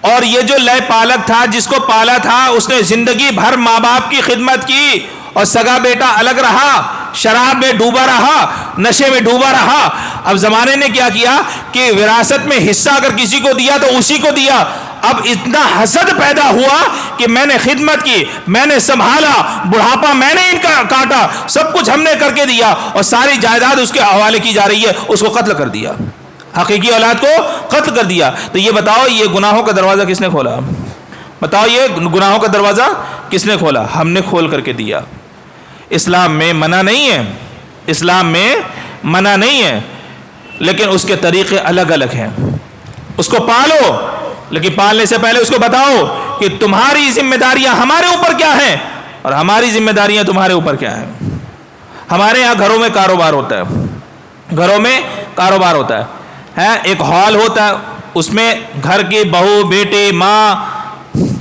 اور یہ جو لے پالک تھا جس کو پالا تھا اس نے زندگی بھر ماں باپ کی خدمت کی، اور سگا بیٹا الگ رہا، شراب میں ڈوبا رہا، نشے میں ڈوبا رہا۔ اب زمانے نے کیا کیا کہ وراثت میں حصہ اگر کسی کو دیا تو اسی کو دیا۔ اب اتنا حسد پیدا ہوا کہ میں نے خدمت کی، میں نے سنبھالا، بڑھاپا میں نے ان کا کاٹا، سب کچھ ہم نے کر کے دیا، اور ساری جائیداد اس کے حوالے کی جا رہی ہے، اس کو قتل کر دیا، حقیقی اولاد کو قتل کر دیا۔ تو یہ بتاؤ یہ گناہوں کا دروازہ کس نے کھولا؟ بتاؤ یہ گناہوں کا دروازہ کس نے کھولا؟ ہم نے کھول کر کے دیا۔ اسلام میں منع نہیں ہے، اسلام میں منع نہیں ہے، لیکن اس کے طریقے الگ الگ ہیں۔ اس کو پالو، لیکن پالنے سے پہلے اس کو بتاؤ کہ تمہاری ذمہ داریاں ہمارے اوپر کیا ہیں اور ہماری ذمہ داریاں تمہارے اوپر کیا ہیں۔ ہمارے یہاں گھروں میں کاروبار ہوتا ہے، گھروں میں کاروبار ہوتا ہے، ایک ہال ہوتا ہے، اس میں گھر کے بہو بیٹے ماں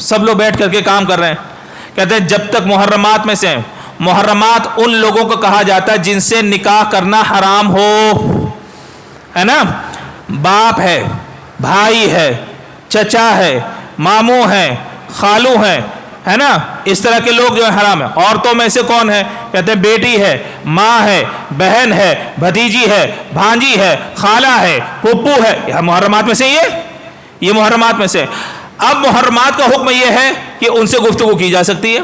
سب لوگ بیٹھ کر کے کام کر رہے ہیں۔ کہتے ہیں جب تک محرمات میں سے، محرمات ان لوگوں کو کہا جاتا ہے جن سے نکاح کرنا حرام ہو، ہے نا، باپ ہے، بھائی ہے، چچا ہے، ماموں ہے، خالو ہے، ہے نا، اس طرح کے لوگ جو حرام ہیں۔ عورتوں میں سے کون ہے؟ کہتے ہیں بیٹی ہے، ماں ہے، بہن ہے، بھتیجی ہے، بھانجی ہے، خالہ ہے، پھپھو ہے، یہ محرمات میں سے، یہ محرمات میں سے۔ اب محرمات کا حکم یہ ہے کہ ان سے گفتگو کی جا سکتی ہے،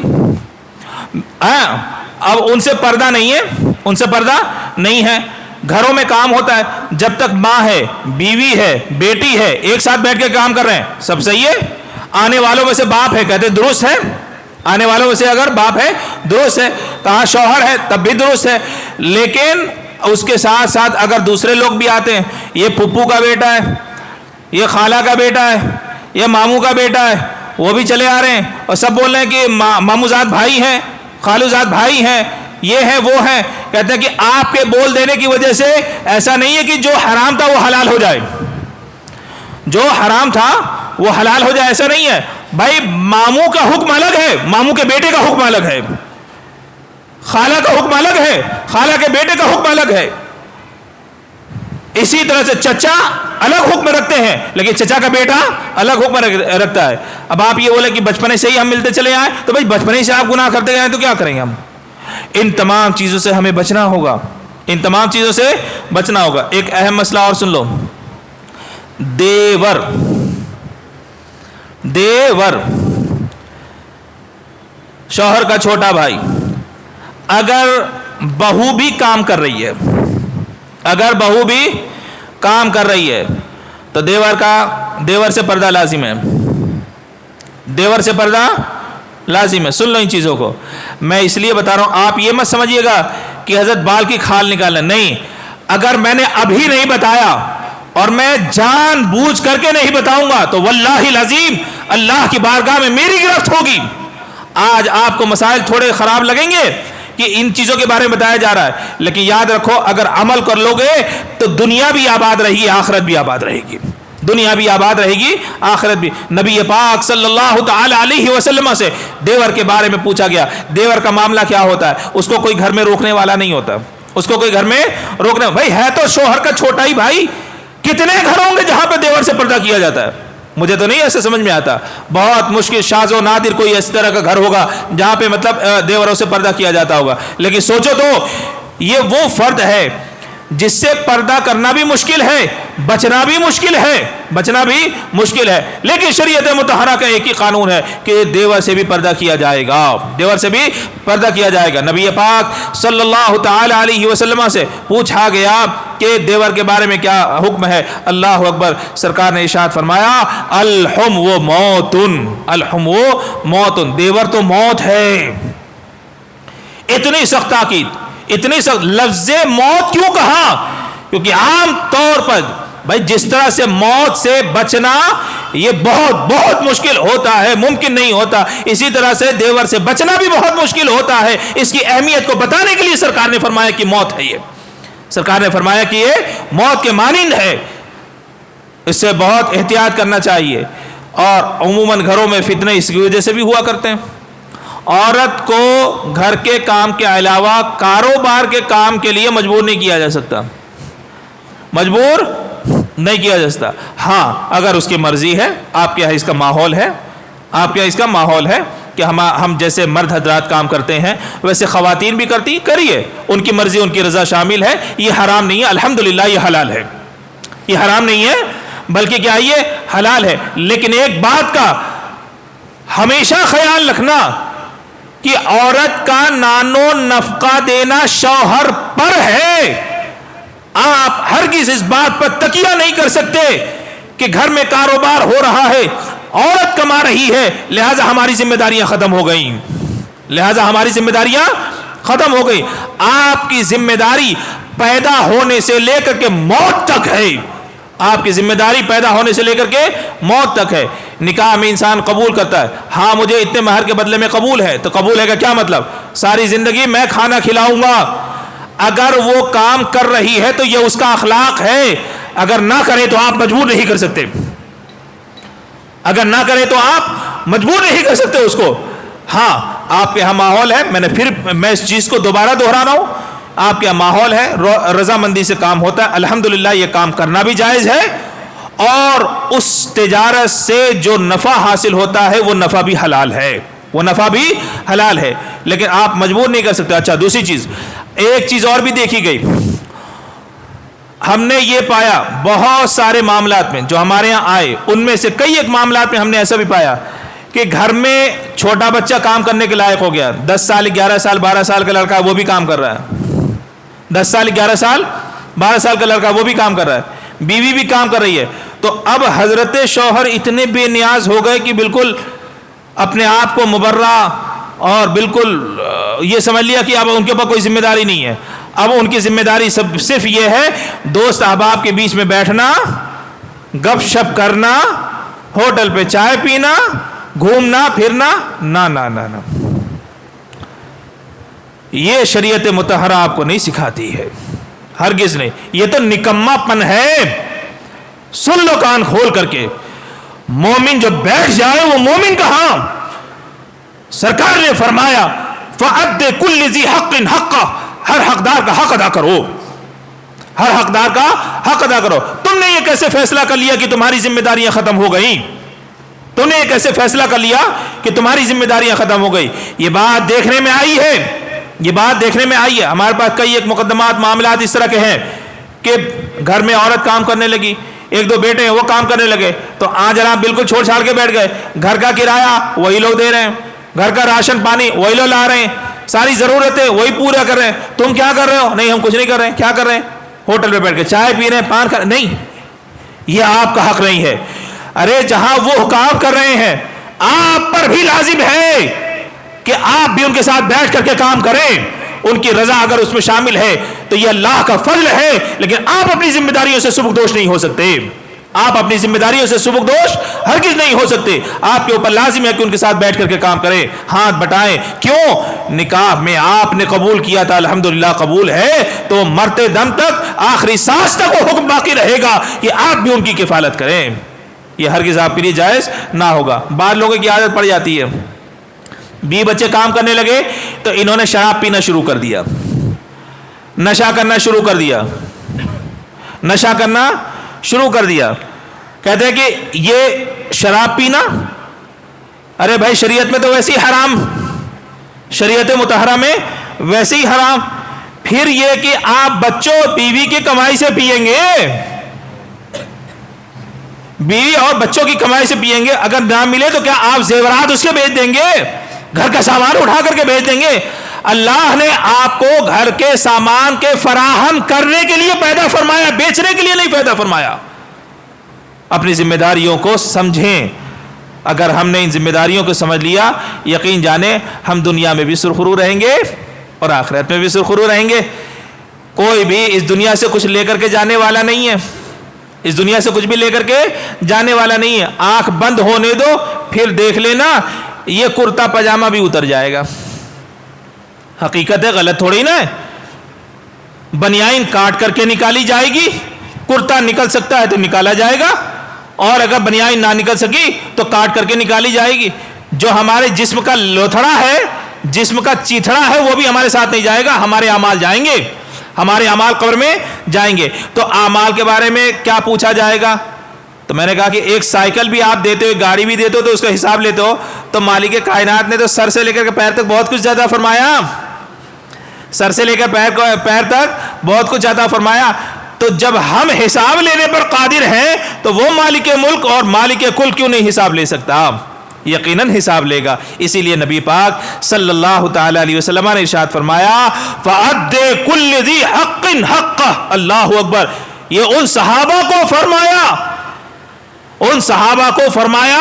اب ان سے پردہ نہیں ہے، ان سے پردہ نہیں ہے۔ گھروں میں کام ہوتا ہے، جب تک ماں ہے، بیوی ہے، بیٹی ہے، ایک ساتھ بیٹھ کے کام کر رہے ہیں، سب صحیح ہے۔ آنے والوں میں سے باپ ہے، کہتے درست ہے، آنے والوں میں سے اگر باپ ہے درست ہے، کہاں شوہر ہے تب بھی درست ہے، لیکن اس کے ساتھ ساتھ اگر دوسرے لوگ بھی آتے ہیں، یہ پھپھو کا بیٹا ہے، یہ خالہ کا بیٹا ہے، یہ ماموں کا بیٹا ہے، وہ بھی چلے آ رہے ہیں اور سب بول رہے ہیں کہ ماموں زاد بھائی ہیں، خالو زاد بھائی ہیں، یہ ہے وہ ہے۔ کہتے ہیں کہ آپ کے بول دینے کی وجہ سے ایسا نہیں ہے کہ جو حرام تھا وہ حلال ہو جائے، جو حرام تھا وہ حلال ہو جائے ایسا نہیں ہے بھائی. ماموں کا حکم الگ ہے, ماموں کے بیٹے کا حکم الگ ہے, خالہ کا حکم الگ ہے, خالہ کے بیٹے کا حکم الگ ہے. اسی طرح سے چچا الگ حکم رکھتے ہیں لیکن چچا کا بیٹا الگ حکم رکھتا ہے. اب آپ یہ بولے کہ بچپنے سے ہی ہم ملتے چلے آئے, تو بھائی بچپنے سے آپ گناہ کرتے گئے تو کیا کریں گے ہم؟ ان تمام چیزوں سے ہمیں بچنا ہوگا, ان تمام چیزوں سے بچنا ہوگا. ایک اہم مسئلہ اور سن لو, دیور شوہر کا چھوٹا بھائی اگر بہو بھی کام کر رہی ہے, اگر بہو بھی کام کر رہی ہے تو دیور سے پردہ لازم ہے, دیور سے پردہ لازم ہے. سن لو ان چیزوں کو, میں اس لیے بتا رہا ہوں, آپ یہ مت سمجھیے گا کہ حضرت بال کی کھال نکالنا, نہیں. اگر میں نے ابھی نہیں بتایا اور میں جان بوجھ کر کے نہیں بتاؤں گا تو واللہ العظیم اللہ کی بارگاہ میں میری گرفت ہوگی. آج آپ کو مسائل تھوڑے خراب لگیں گے کہ ان چیزوں کے بارے میں بتایا جا رہا ہے, لیکن یاد رکھو اگر عمل کر لو گے تو دنیا بھی آباد رہے گی, آخرت بھی آباد رہے گی, دنیا بھی آباد رہے گی, آخرت بھی. نبی پاک صلی اللہ تعالی علیہ وسلم سے دیور کے بارے میں پوچھا گیا, دیور کا معاملہ کیا ہوتا ہے؟ اس کو کوئی گھر میں روکنے والا نہیں ہوتا, اس کو کوئی گھر میں روکنے, بھائی ہے تو شوہر کا چھوٹا ہی بھائی. کتنے گھر ہوں گے جہاں پہ دیور سے پردہ کیا جاتا ہے؟ مجھے تو نہیں ایسے سمجھ میں آتا, بہت مشکل, شاذ و نادر کوئی اس طرح کا گھر ہوگا جہاں پہ مطلب دیوروں سے پردہ کیا جاتا ہوگا. لیکن سوچو تو یہ وہ فرد ہے جس سے پردہ کرنا بھی مشکل ہے, بچنا بھی مشکل ہے, بچنا بھی مشکل ہے. لیکن شریعت مطہرہ کا ایک ہی قانون ہے کہ دیور سے بھی پردہ کیا جائے گا, دیور سے بھی پردہ کیا جائے گا. نبی پاک صلی اللہ تعالی علیہ وسلم سے پوچھا گیا کہ دیور کے بارے میں کیا حکم ہے؟ اللہ اکبر, سرکار نے ارشاد فرمایا الحم و موتن, الحم و موتن, دیور تو موت ہے. اتنی سخت تاکید, اتنی سخت. لفظ موت کیوں کہا؟ کیونکہ عام طور پر بھائی جس طرح سے موت سے بچنا یہ بہت بہت مشکل ہوتا ہے, ممکن نہیں ہوتا, اسی طرح سے دیور سے بچنا بھی بہت مشکل ہوتا ہے. اس کی اہمیت کو بتانے کے لیے سرکار نے فرمایا کہ موت ہے, یہ سرکار نے فرمایا کہ یہ موت کے مانند ہے. اس سے بہت احتیاط کرنا چاہیے. اور عموماً گھروں میں فتنے اس کی وجہ سے بھی ہوا کرتے ہیں. عورت کو گھر کے کام کے علاوہ کاروبار کے کام کے لیے مجبور نہیں کیا جا سکتا, مجبور نہیں کیا جا سکتا. ہاں اگر اس کی مرضی ہے, آپ کے یہاں اس کا ماحول ہے, آپ کے یہاں اس کا ماحول ہے کہ ہم جیسے مرد حضرات کام کرتے ہیں ویسے خواتین بھی کرتی, کریے, ان کی مرضی ان کی رضا شامل ہے. یہ حرام نہیں ہے, الحمدللہ یہ حلال ہے, یہ حرام نہیں ہے بلکہ کیا یہ حلال ہے. لیکن ایک بات کا ہمیشہ خیال رکھنا کہ عورت کا نانو نفقہ دینا شوہر پر ہے. آپ ہرگز اس بات پر تکیہ نہیں کر سکتے کہ گھر میں کاروبار ہو رہا ہے, عورت کما رہی ہے, لہذا ہماری ذمہ داریاں ختم ہو گئیں, لہذا ہماری ذمہ داریاں ختم ہو گئی. آپ کی ذمہ داری پیدا ہونے سے لے کر کے موت تک ہے, آپ کی ذمہ داری پیدا ہونے سے لے کر کے موت تک ہے. نکاح میں انسان قبول کرتا ہے, ہاں مجھے اتنے مہر کے بدلے میں قبول ہے, تو قبول ہے کا کیا مطلب؟ ساری زندگی میں کھانا کھلاؤں گا. اگر وہ کام کر رہی ہے تو یہ اس کا اخلاق ہے, اگر نہ کرے تو آپ مجبور نہیں کر سکتے, اگر نہ کرے تو آپ مجبور نہیں کر سکتے اس کو. ہاں آپ کے یہاں ماحول ہے, میں اس چیز کو دوبارہ دہرا رہا ہوں, آپ کے یہاں ماحول ہے, رضامندی سے کام ہوتا ہے, الحمدللہ یہ کام کرنا بھی جائز ہے, اور اس تجارت سے جو نفع حاصل ہوتا ہے وہ نفع بھی حلال ہے, وہ نفع بھی حلال ہے, لیکن آپ مجبور نہیں کر سکتے. اچھا دوسری چیز, ایک چیز اور بھی دیکھی گئی, ہم نے یہ پایا بہت سارے معاملات میں جو ہمارے یہاں آئے, ان میں سے کئی ایک معاملات میں ہم نے ایسا بھی پایا کہ گھر میں چھوٹا بچہ کام کرنے کے لائق ہو گیا, 10 سال 11 سال 12 سال کا لڑکا وہ بھی کام کر رہا ہے, 10 سال 11 سال 12 سال کا لڑکا وہ بھی کام کر رہا ہے, بیوی بھی کام کر رہی ہے. تو اب حضرت شوہر اتنے بے نیاز ہو گئے کہ بالکل اپنے آپ کو مبرہ اور بالکل یہ سمجھ لیا کہ اب ان کے اوپر کوئی ذمہ داری نہیں ہے. اب ان کی ذمہ داری صرف یہ ہے دوست احباب کے بیچ میں بیٹھنا, گپ شپ کرنا, ہوٹل پہ چائے پینا, گھومنا پھرنا. نہ نہ نہ نہ, یہ شریعت مطہرہ آپ کو نہیں سکھاتی ہے, ہرگز نہیں. یہ تو نکما پن ہے. سن لو کان کھول کر کے, مومن جو بیٹھ جائے وہ مومن کہاں؟ سرکار نے فرمایا فَأَدِّ كُلِّ ذِي حَقٍ حَقَّهُ، ہر حقدار کا حق ادا کرو، ہر حقدار کا حق ادا کرو۔ تم نے یہ کیسے فیصلہ کر لیا کہ تمہاری ذمہ داریاں ختم ہو گئیں؟ تم نے یہ کیسے فیصلہ کر لیا کہ تمہاری ذمہ داریاں ختم ہو گئی؟ یہ بات دیکھنے میں آئی ہے، یہ بات دیکھنے میں آئی ہے۔ ہمارے پاس کئی ایک مقدمات معاملات اس طرح کے ہیں کہ گھر میں عورت کام کرنے لگی، ایک دو بیٹے ہیں وہ کام کرنے لگے، تو جناب بالکل چھوڑ چھاڑ کے بیٹھ گئے۔ گھر کا کرایہ وہی لوگ دے رہے ہیں، گھر کا راشن پانی وہی لوگ لا رہے ہیں، ساری ضرورتیں وہی پورا کر رہے ہیں۔ تم کیا کر رہے ہو؟ نہیں ہم کچھ نہیں کر رہے ہیں۔ کیا کر رہے ہیں؟ ہوٹل پہ بیٹھ کے چائے پی رہے ہیں، پان کھا رہے ہیں۔ نہیں، یہ آپ کا حق نہیں ہے۔ ارے جہاں وہ کام کر رہے ہیں آپ پر بھی لازم ہے کہ آپ بھی ان کے ساتھ بیٹھ کر کے کام کریں، ان کی رضا اگر اس میں شامل ہے تو یہ اللہ کا فضل ہے، لیکن آپ اپنی ذمہ داریوں سے سبکدوش نہیں ہو سکتے، آپ اپنی ذمہ داریوں سے سبکدوش ہرگز نہیں ہو سکتے۔ آپ کے اوپر لازم ہے کہ ان کے ساتھ بیٹھ کر کے کام کریں، ہاتھ بٹائیں۔ کیوں؟ نکاح میں آپ نے قبول کیا تھا، الحمدللہ قبول ہے، تو مرتے دم تک آخری سانس تک وہ حکم باقی رہے گا کہ آپ بھی ان کی کفالت کریں۔ یہ ہرگز آپ کے لیے جائز نہ ہوگا۔ بعض لوگوں کی عادت پڑ جاتی ہے، بی بچے کام کرنے لگے تو انہوں نے شراب پینا شروع کر دیا، نشہ کرنا شروع کر دیا، نشہ کرنا شروع کر دیا۔ کہتے ہیں کہ یہ شراب پینا، ارے بھائی شریعت میں تو ویسے ہی حرام، شریعت مطہرہ میں ویسے ہی حرام، پھر یہ کہ آپ بچوں بیوی کی کمائی سے پیئیں گے، بیوی اور بچوں کی کمائی سے پیئیں گے، اگر نہ ملے تو کیا آپ زیورات اس کے بیچ دیں گے؟ گھر کا سامان اٹھا کر کے بیچ دیں گے؟ اللہ نے آپ کو گھر کے سامان کے فراہم کرنے کے لیے پیدا فرمایا، بیچنے کے لیے نہیں پیدا فرمایا۔ اپنی ذمہ داریوں کو سمجھیں، اگر ہم نے ان ذمہ داریوں کو سمجھ لیا یقین جانیں ہم دنیا میں بھی سرخرو رہیں گے اور آخرت میں بھی سرخرو رہیں گے۔ کوئی بھی اس دنیا سے کچھ لے کر کے جانے والا نہیں ہے، اس دنیا سے کچھ بھی لے کر کے جانے والا نہیں ہے۔ آنکھ بند ہونے دو پھر دیکھ لینا یہ کرتا پاجامہ بھی اتر جائے گا۔ حقیقت ہے، غلط تھوڑی نا ہے۔ بنیان کاٹ کر کے نکالی جائے گی، کرتا نکل سکتا ہے تو نکالا جائے گا، اور اگر بنیان نہ نکل سکی تو کاٹ کر کے نکالی جائے گی۔ جو ہمارے جسم کا لوتھڑا ہے، جسم کا چیتھڑا ہے، وہ بھی ہمارے ساتھ نہیں جائے گا، ہمارے اعمال جائیں گے، ہمارے اعمال قبر میں جائیں گے۔ تو اعمال کے بارے میں کیا پوچھا جائے گا؟ تو میں نے کہا کہ ایک سائیکل بھی آپ دیتے ہو، گاڑی بھی دیتے ہو تو اس کا حساب لیتے ہو، تو مالک کائنات نے تو سر سے لے کر کے پیر تک بہت کچھ عطا فرمایا، سر سے لے کر پیر تک بہت کچھ عطا فرمایا۔ تو جب ہم حساب لینے پر قادر ہیں تو وہ مالک ملک اور مالک کل کیوں نہیں حساب لے سکتا؟ یقیناً حساب لے گا۔ اسی لیے نبی پاک صلی اللہ تعالی علیہ وسلم نے ارشاد فرمایا فَأَدِّ كُلِّ ذِي حَقٍ حَقَّهُ۔ اللہ اکبر! یہ ان صحابہ کو فرمایا، ان صحابہ کو فرمایا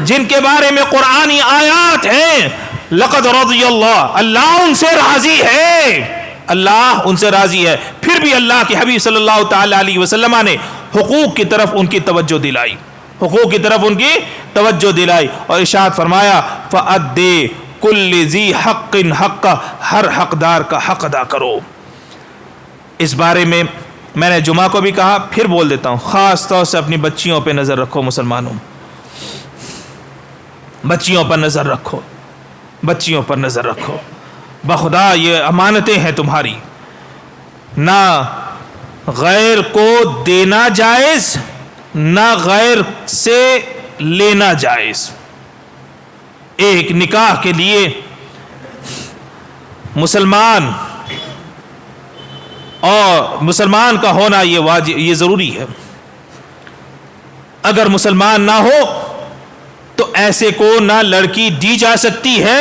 جن کے بارے میں قرآنی آیات ہیں، لقد رضی اللہ، اللہ ان سے راضی ہے، اللہ ان سے راضی ہے۔ پھر بھی اللہ کے حبیب صلی اللہ تعالی علیہ وسلم نے حقوق کی طرف ان کی توجہ دلائی، حقوق کی طرف ان کی توجہ دلائی، اور ارشاد فرمایا فَأَدِّ كُلِّ ذِي حَقٍ حَقَّهُ، ہر حقدار کا حق ادا کرو۔ اس بارے میں میں نے جمعہ کو بھی کہا، پھر بول دیتا ہوں، خاص طور سے اپنی بچیوں پہ نظر رکھو مسلمانوں، بچیوں پر نظر رکھو، بچیوں پر نظر رکھو۔ بخدا یہ امانتیں ہیں تمہاری، نہ غیر کو دینا جائز نہ غیر سے لینا جائز۔ ایک نکاح کے لیے مسلمان اور مسلمان کا ہونا یہ ضروری ہے۔ اگر مسلمان نہ ہو تو ایسے کو نہ لڑکی دی جا سکتی ہے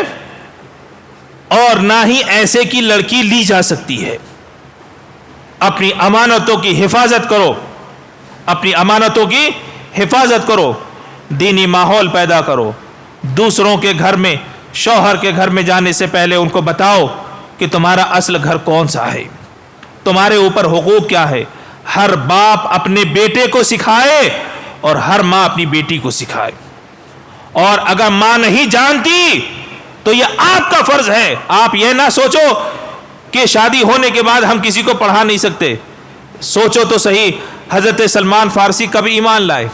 اور نہ ہی ایسے کی لڑکی لی جا سکتی ہے۔ اپنی امانتوں کی حفاظت کرو، اپنی امانتوں کی حفاظت کرو، دینی ماحول پیدا کرو۔ دوسروں کے گھر میں، شوہر کے گھر میں جانے سے پہلے ان کو بتاؤ کہ تمہارا اصل گھر کون سا ہے، تمہارے اوپر حقوق کیا ہے۔ ہر باپ اپنے بیٹے کو سکھائے اور ہر ماں اپنی بیٹی کو سکھائے، اور اگر ماں نہیں جانتی تو یہ آپ کا فرض ہے۔ آپ یہ نہ سوچو کہ شادی ہونے کے بعد ہم کسی کو پڑھا نہیں سکتے۔ سوچو تو صحیح، حضرت سلمان فارسی کب ایمان لائے؟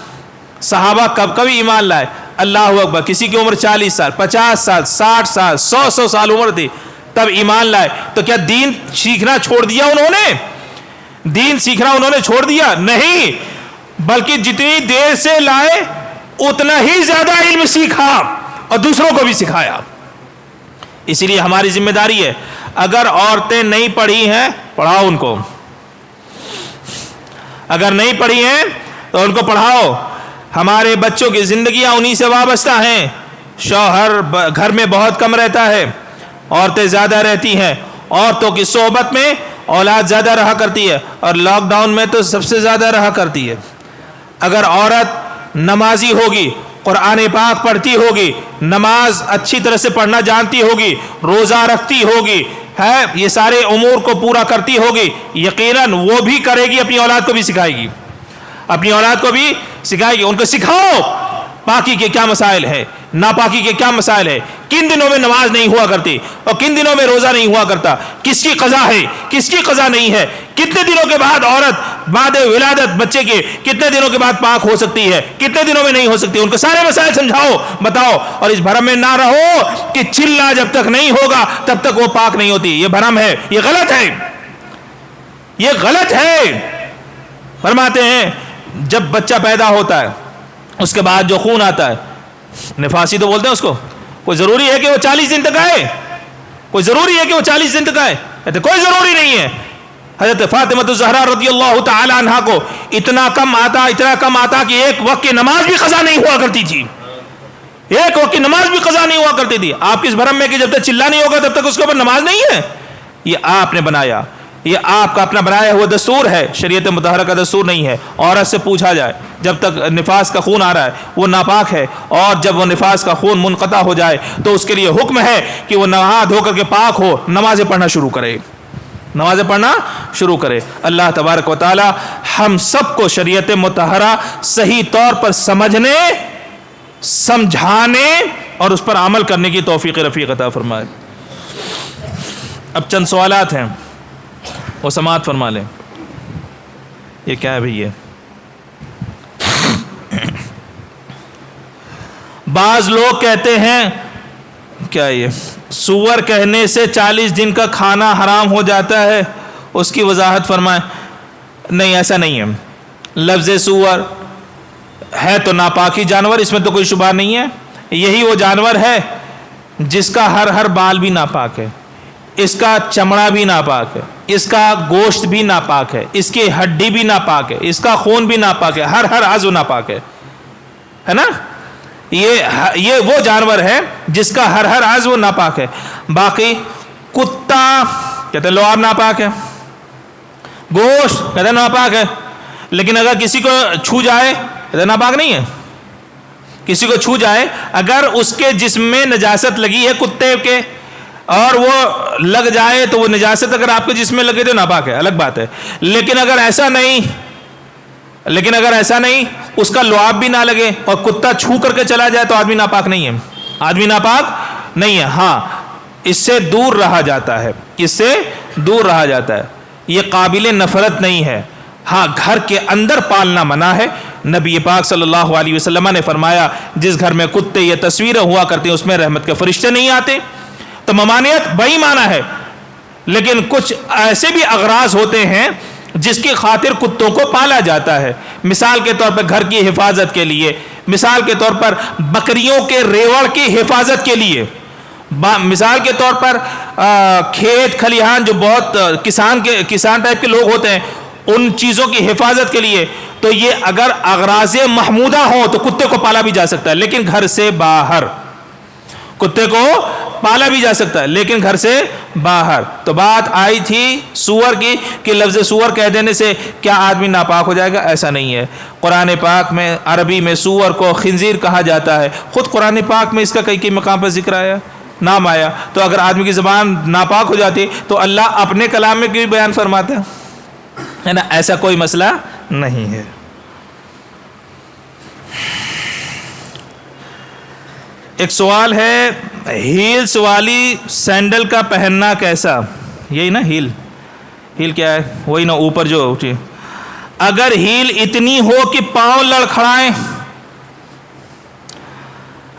صحابہ کب کبھی ایمان لائے؟ اللہ اکبر، کسی کی عمر 40 سال 50 سال 60 سال 100 سال عمر تھی تب ایمان لائے. تو کیا دین سیکھنا چھوڑ دیا انہوں نے؟ دین سیکھنا انہوں نے چھوڑ دیا؟ نہیں، بلکہ جتنی دیر سے لائے اتنا ہی زیادہ علم سیکھا اور دوسروں کو بھی سکھایا. اسی لیے ہماری ذمہ داری ہے، اگر عورتیں نہیں پڑھی ہیں پڑھاؤ ان کو، اگر نہیں پڑھی ہیں تو ان کو پڑھاؤ. ہمارے بچوں کی زندگیاں انہی سے وابستہ ہیں. شوہر گھر میں بہت کم رہتا ہے، عورتیں زیادہ رہتی ہیں. عورتوں کی صحبت میں اولاد زیادہ رہا کرتی ہے، اور لاک ڈاؤن میں تو سب سے زیادہ رہا کرتی ہے. اگر عورت نمازی ہوگی، قرآن پاک پڑھتی ہوگی، نماز اچھی طرح سے پڑھنا جانتی ہوگی، روزہ رکھتی ہوگی، ہے یہ سارے امور کو پورا کرتی ہوگی، یقیناً وہ بھی کرے گی، اپنی اولاد کو بھی سکھائے گی، اپنی اولاد کو بھی سکھائے گی. ان کو سکھاؤ پاکی کے کیا مسائل ہے، ناپاکی کے کیا مسائل ہے، کن دنوں میں نماز نہیں ہوا کرتی اور کن دنوں میں روزہ نہیں ہوا کرتا، کس کی قضا ہے کس کی قضا نہیں ہے، کتنے دنوں کے بعد عورت بعد ولادت بچے کے کتنے دنوں کے بعد پاک ہو سکتی ہے، کتنے دنوں میں نہیں ہو سکتی. ان کو سارے مسائل سمجھاؤ، بتاؤ. اور اس بھرم میں نہ رہو کہ چلنا جب تک نہیں ہوگا تب تک وہ پاک نہیں ہوتی. یہ بھرم ہے، یہ غلط ہے، یہ غلط ہے. فرماتے ہیں جب بچہ پیدا ہوتا ہے اس کے بعد جو خون آتا ہے، نفاسی تو بولتے ہیں اس کو، کوئی ضروری ہے کہ وہ 40 دن تک آئے؟ کوئی ضروری ہے کہ وہ 40 دن تک آئے؟ کہتے کوئی ضروری نہیں ہے. حضرت فاطمہ الزہرا رضی اللہ تعالی عنہا کو اتنا کم آتا کہ ایک وقت کی نماز بھی قضا نہیں ہوا کرتی تھی، ایک وقت کی نماز بھی قضا نہیں ہوا کرتی تھی. آپ کس بھرم میں کہ جب تک چلا نہیں ہوگا تب تک اس کے اوپر نماز نہیں ہے؟ یہ آپ نے بنایا، یہ آپ کا اپنا بنایا ہوا دستور ہے، شریعت مطہرہ کا دستور نہیں ہے. عورت سے پوچھا جائے جب تک نفاس کا خون آ رہا ہے وہ ناپاک ہے، اور جب وہ نفاس کا خون منقطع ہو جائے تو اس کے لیے حکم ہے کہ وہ نہا دھو کر کے پاک ہو، نمازیں پڑھنا شروع کرے، نمازیں پڑھنا شروع کرے. اللہ تبارک و تعالی ہم سب کو شریعت مطہرہ صحیح طور پر سمجھنے، سمجھانے اور اس پر عمل کرنے کی توفیق رفیق عطا فرمائے. اب چند سوالات ہیں، وہ سماعت فرما لیں. یہ کیا ہے بھئی؟ یہ بعض لوگ کہتے ہیں کیا یہ سور کہنے سے 40 دن کا کھانا حرام ہو جاتا ہے، اس کی وضاحت فرمائیں. نہیں، ایسا نہیں ہے. لفظ سور ہے تو ناپاکی جانور، اس میں تو کوئی شبہ نہیں ہے. یہی وہ جانور ہے جس کا ہر بال بھی ناپاک ہے، اس کا چمڑا بھی ناپاک ہے، اس کا گوشت بھی ناپاک ہے، اس کی ہڈی بھی ناپاک ہے، اس کا خون بھی ناپاک ہے، ہر عضو ناپاک ہے نا. یہ وہ جانور ہے جس کا ہر عضو ناپاک ہے. باقی کتا کہتے ہیں لعاب ناپاک ہے، گوشت کہتے ہیں ناپاک ہے، لیکن اگر کسی کو چھو جائے کہتے ہیں ناپاک نہیں ہے. کسی کو چھو جائے، اگر اس کے جسم میں نجاست لگی ہے کتے کے اور وہ لگ جائے تو وہ نجاست اگر آپ کے جسم میں لگے تو ناپاک ہے، الگ بات ہے. لیکن اگر ایسا نہیں اس کا لعاب بھی نہ لگے اور کتا چھو کر کے چلا جائے تو آدمی ناپاک نہیں ہے، آدمی ناپاک نہیں ہے. ہاں، اس سے دور رہا جاتا ہے، اس سے دور رہا جاتا ہے. یہ قابل نفرت نہیں ہے. ہاں، گھر کے اندر پالنا منع ہے. نبی پاک صلی اللہ علیہ وسلم نے فرمایا جس گھر میں کتے یہ تصویریں ہوا کرتی ہیں اس میں رحمت کے فرشتے نہیں آتے. تو ممانعت بئی معنی ہے، لیکن کچھ ایسے بھی اغراض ہوتے ہیں جس کی خاطر کتوں کو پالا جاتا ہے. مثال کے طور پر گھر کی حفاظت کے لیے، مثال کے طور پر بکریوں کے ریوڑ کی حفاظت کے لیے، مثال کے طور پر کھیت کھلیہان جو بہت کسان ٹائپ کے لوگ ہوتے ہیں ان چیزوں کی حفاظت کے لیے. تو یہ اگر اغراض محمودہ ہوں تو کتے کو پالا بھی جا سکتا ہے، لیکن گھر سے باہر. کتے کو پالا بھی جا سکتا ہے لیکن گھر سے باہر. تو بات آئی تھی سور کی کہ لفظ سور کہہ دینے سے کیا آدمی ناپاک ہو جائے گا؟ ایسا نہیں ہے. قرآن پاک میں عربی میں سور کو خنزیر کہا جاتا ہے. خود قرآن پاک میں اس کا کئی مقام پر ذکر آیا، نام آیا. تو اگر آدمی کی زبان ناپاک ہو جاتی تو اللہ اپنے کلام میں بھی بیان فرماتا ہے نا. ایسا کوئی مسئلہ نہیں ہے. ایک سوال ہے، ہیلز والی سینڈل کا پہننا کیسا؟ یہی نا ہیل کیا ہے؟ وہی نا اوپر جو اٹھی. اگر ہیل اتنی ہو کہ پاؤں لڑکھڑائیں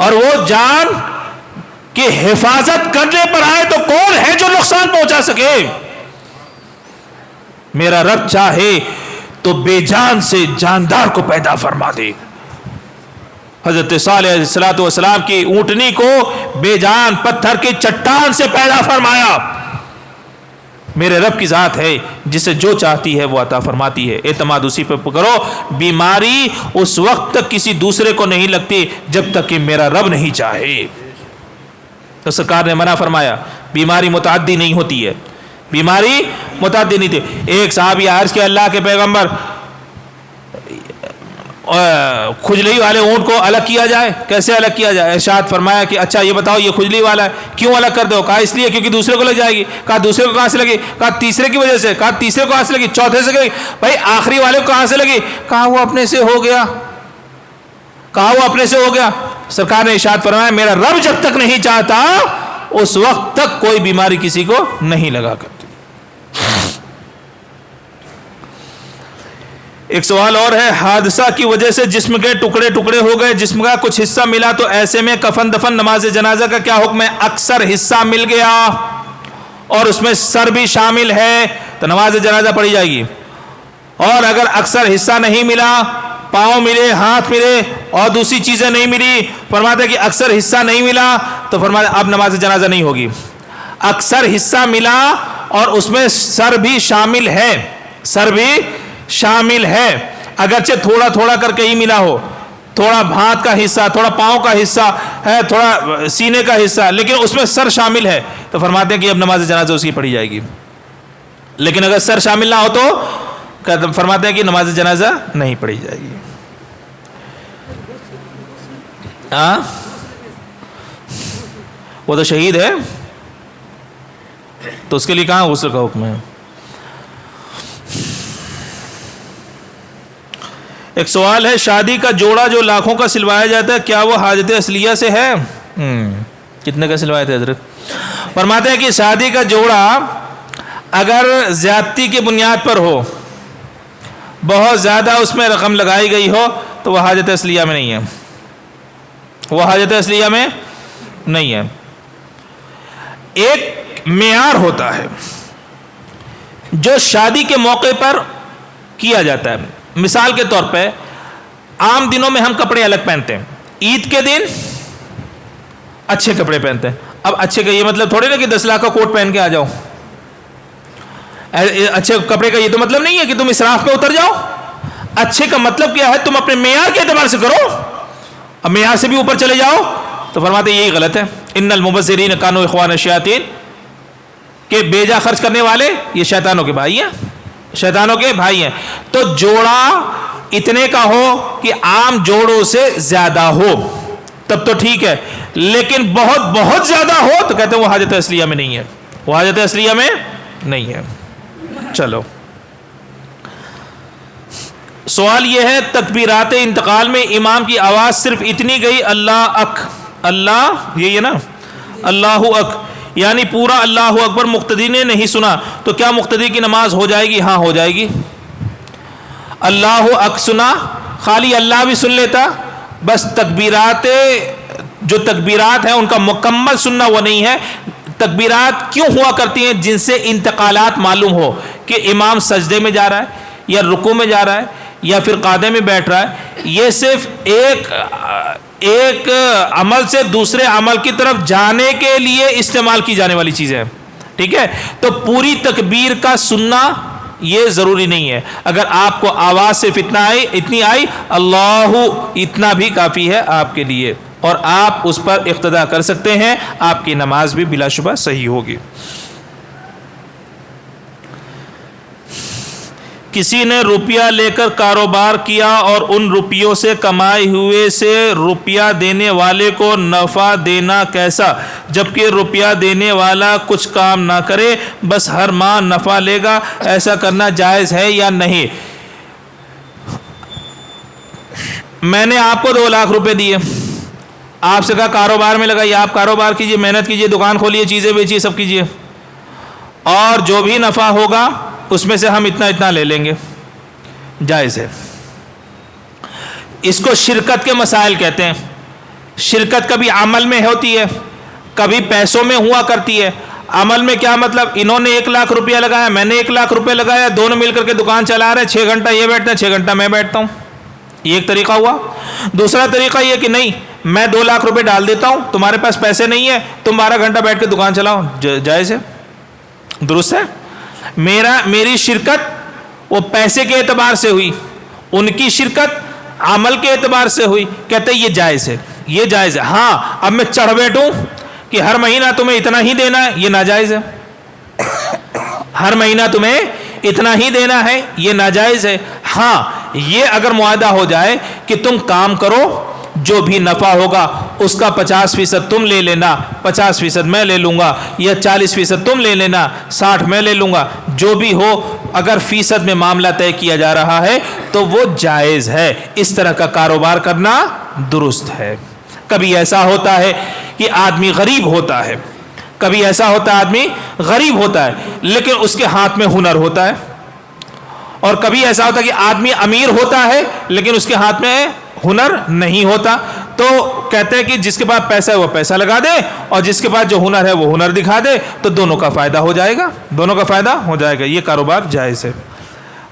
اور وہ جان کی حفاظت کرنے پر آئے تو کون ہے جو نقصان پہنچا سکے؟ میرا رب چاہے تو بے جان سے جاندار کو پیدا فرما دے. حضرت صالح علیہ السلام کی اونٹنی کو بے جان پتھر کی چٹان سے پیدا فرمایا. میرے رب کی ذات ہے جسے جو چاہتی ہے وہ عطا فرماتی ہے. اعتماد اسی پہ کرو. بیماری اس وقت تک کسی دوسرے کو نہیں لگتی جب تک کہ میرا رب نہیں چاہے. تو سرکار نے منع فرمایا. بیماری متعدی نہیں ہوتی ہے, بیماری متعدی نہیں تھی. ایک صحابی عرض کیا اللہ کے پیغمبر کھجلی والے اونٹ کو الگ کیا جائے, کیسے الگ کیا جائے؟ ارشاد فرمایا کہ اچھا یہ بتاؤ یہ کھجلی والا ہے, کیوں الگ کر دو؟ کہا اس لیے کیونکہ دوسرے کو لگ جائے گی. کہا دوسرے کو کہاں سے لگی؟ کہا تیسرے کی وجہ سے. کہا تیسرے کو کہاں سے لگی؟ چوتھے سے لگی. بھائی آخری والے کو کہاں سے لگی؟ کہا وہ اپنے سے ہو گیا. کہا وہ اپنے سے ہو گیا. سرکار نے ارشاد فرمایا میرا رب جب تک نہیں چاہتا اس وقت تک کوئی بیماری کسی کو نہیں لگا کرتی. ایک سوال اور ہے, حادثہ کی وجہ سے جسم کے ٹکڑے ٹکڑے ہو گئے, جسم کا کچھ حصہ ملا تو ایسے میں کفن دفن نماز جنازہ کا کیا حکم ہے؟ اکثر حصہ مل گیا اور اس میں سر بھی شامل ہے تو نماز جنازہ پڑھی جائے گی. اور اگر اکثر حصہ نہیں ملا, پاؤں ملے, ہاتھ ملے اور دوسری چیزیں نہیں ملی, فرماتے کہ اکثر حصہ نہیں ملا تو فرماتے اب نماز جنازہ نہیں ہوگی. اکثر حصہ ملا اور اس میں سر بھی شامل ہے, سر بھی شامل ہے, اگرچہ تھوڑا تھوڑا کر کے ہی ملا ہو, تھوڑا ہاتھ کا حصہ, تھوڑا پاؤں کا حصہ ہے, تھوڑا سینے کا حصہ, لیکن اس میں سر شامل ہے تو فرماتے ہیں کہ اب نماز جنازہ اس کی پڑھی جائے گی. لیکن اگر سر شامل نہ ہو تو فرماتے ہیں کہ نماز جنازہ نہیں پڑھی جائے گی. وہ تو شہید ہے تو اس کے لیے کہاں غسل کا حکم ہے؟ ایک سوال ہے, شادی کا جوڑا جو لاکھوں کا سلوایا جاتا ہے کیا وہ حاجت اصلیہ سے ہے؟ کتنے کا سلوائے تھے حضرت؟ فرماتے ہیں کہ شادی کا جوڑا اگر زیادتی کی بنیاد پر ہو, بہت زیادہ اس میں رقم لگائی گئی ہو تو وہ حاجت اصلیہ میں نہیں ہے, وہ حاجت اصلیہ میں نہیں ہے. ایک معیار ہوتا ہے جو شادی کے موقع پر کیا جاتا ہے. مثال کے طور پہ عام دنوں میں ہم کپڑے الگ پہنتے ہیں, عید کے دن اچھے کپڑے پہنتے ہیں. اب اچھے کا یہ مطلب تھوڑی نا کہ 10 لاکھ کا کوٹ پہن کے آ جاؤ. اچھے کپڑے کا یہ تو مطلب نہیں ہے کہ تم اسراف پہ اتر جاؤ. اچھے کا مطلب کیا ہے؟ تم اپنے معیار کے اعتبار سے کرو. اب معیار سے بھی اوپر چلے جاؤ تو فرماتے یہی غلط ہے. ان المبذرین کانوا اخوان الشیاطین, کہ بیجا خرچ کرنے والے یہ شیطانوں کے بھائی ہیں, شیطانوں کے بھائی ہیں. تو جوڑا اتنے کا ہو کہ عام جوڑوں سے زیادہ ہو تب تو ٹھیک ہے, لیکن بہت بہت زیادہ ہو تو کہتے ہیں وہ حاجت اصلیہ میں نہیں ہے, وہ حاجت اصلیہ میں نہیں ہے. چلو سوال یہ ہے, تکبیرات انتقال میں امام کی آواز صرف اتنی گئی اللہ یہ ہے نا اللہ اک, یعنی پورا اللہ اکبر مقتدی نے نہیں سنا تو کیا مقتدی کی نماز ہو جائے گی؟ ہاں ہو جائے گی. اللہ اک سنا, خالی اللہ بھی سن لیتا, بس تکبیرات جو تکبیرات ہیں ان کا مکمل سننا وہ نہیں ہے. تکبیرات کیوں ہوا کرتی ہیں؟ جن سے انتقالات معلوم ہو کہ امام سجدے میں جا رہا ہے یا رکوع میں جا رہا ہے یا پھر قعدے میں بیٹھ رہا ہے. یہ صرف ایک عمل سے دوسرے عمل کی طرف جانے کے لیے استعمال کی جانے والی چیزیں ہیں, ٹھیک ہے. تو پوری تکبیر کا سننا یہ ضروری نہیں ہے. اگر آپ کو آواز صرف اتنی آئی اللہ اتنا بھی کافی ہے آپ کے لیے, اور آپ اس پر اقتدا کر سکتے ہیں, آپ کی نماز بھی بلا شبہ صحیح ہوگی. کسی نے روپیہ لے کر کاروبار کیا اور ان روپیوں سے کمائے ہوئے سے روپیہ دینے والے کو نفع دینا کیسا, جبکہ روپیہ دینے والا کچھ کام نہ کرے بس ہر ماہ نفع لے گا؟ ایسا کرنا جائز ہے یا نہیں؟ میں نے آپ کو 2 لاکھ روپے دیے, آپ سے کہا کاروبار میں لگائیے, آپ کاروبار کیجئے, محنت کیجئے, دکان کھولیے, چیزیں بیچیے, سب کیجئے, اور جو بھی نفع ہوگا اس میں سے ہم اتنا لے لیں گے, جائز ہے. اس کو شرکت کے مسائل کہتے ہیں. شرکت کبھی عمل میں ہوتی ہے، کبھی پیسوں میں ہوا کرتی ہے۔ عمل میں کیا مطلب؟ انہوں نے 1 لاکھ روپیہ لگایا، میں نے 1 لاکھ روپیہ لگایا، دونوں مل کر کے دکان چلا رہے ہیں، 6 گھنٹہ یہ بیٹھتے ہیں، 6 گھنٹہ میں بیٹھتا ہوں، یہ ایک طریقہ ہوا۔ دوسرا طریقہ یہ کہ نہیں، میں 2 لاکھ روپے ڈال دیتا ہوں، تمہارے پاس پیسے نہیں ہے، تم 12 گھنٹہ بیٹھ کے دکان چلاؤ، جائز ہے، درست ہے۔ میری شرکت وہ پیسے کے اعتبار سے ہوئی، ان کی شرکت عمل کے اعتبار سے ہوئی، کہتے ہیں یہ جائز ہے، یہ جائز ہے۔ ہاں اب میں چڑھ بیٹھوں کہ ہر مہینہ تمہیں اتنا ہی دینا ہے، یہ ناجائز ہے۔ ہر مہینہ تمہیں اتنا ہی دینا ہے، یہ ناجائز ہے۔ ہاں یہ اگر معاہدہ ہو جائے کہ تم کام کرو، جو بھی نفع ہوگا اس کا 50% تم لے لینا، 50% میں لے لوں گا، یا 40% تم لے لینا، 60 میں لے لوں گا، جو بھی ہو، اگر فیصد میں معاملہ طے کیا جا رہا ہے تو وہ جائز ہے۔ اس طرح کا کاروبار کرنا درست ہے۔ کبھی ایسا ہوتا ہے کہ آدمی غریب ہوتا ہے، کبھی ایسا ہوتا ہے آدمی غریب ہوتا ہے لیکن اس کے ہاتھ میں ہنر ہوتا ہے، اور کبھی ایسا ہوتا ہے کہ آدمی امیر ہوتا ہے لیکن اس کے ہاتھ میں ہنر نہیں ہوتا۔ تو کہتے ہیں کہ جس کے پاس پیسہ ہے وہ پیسہ لگا دے، اور جس کے پاس جو ہنر ہے وہ ہنر دکھا دے، تو دونوں کا فائدہ ہو جائے گا، دونوں کا فائدہ ہو جائے گا۔ یہ کاروبار جائز ہے۔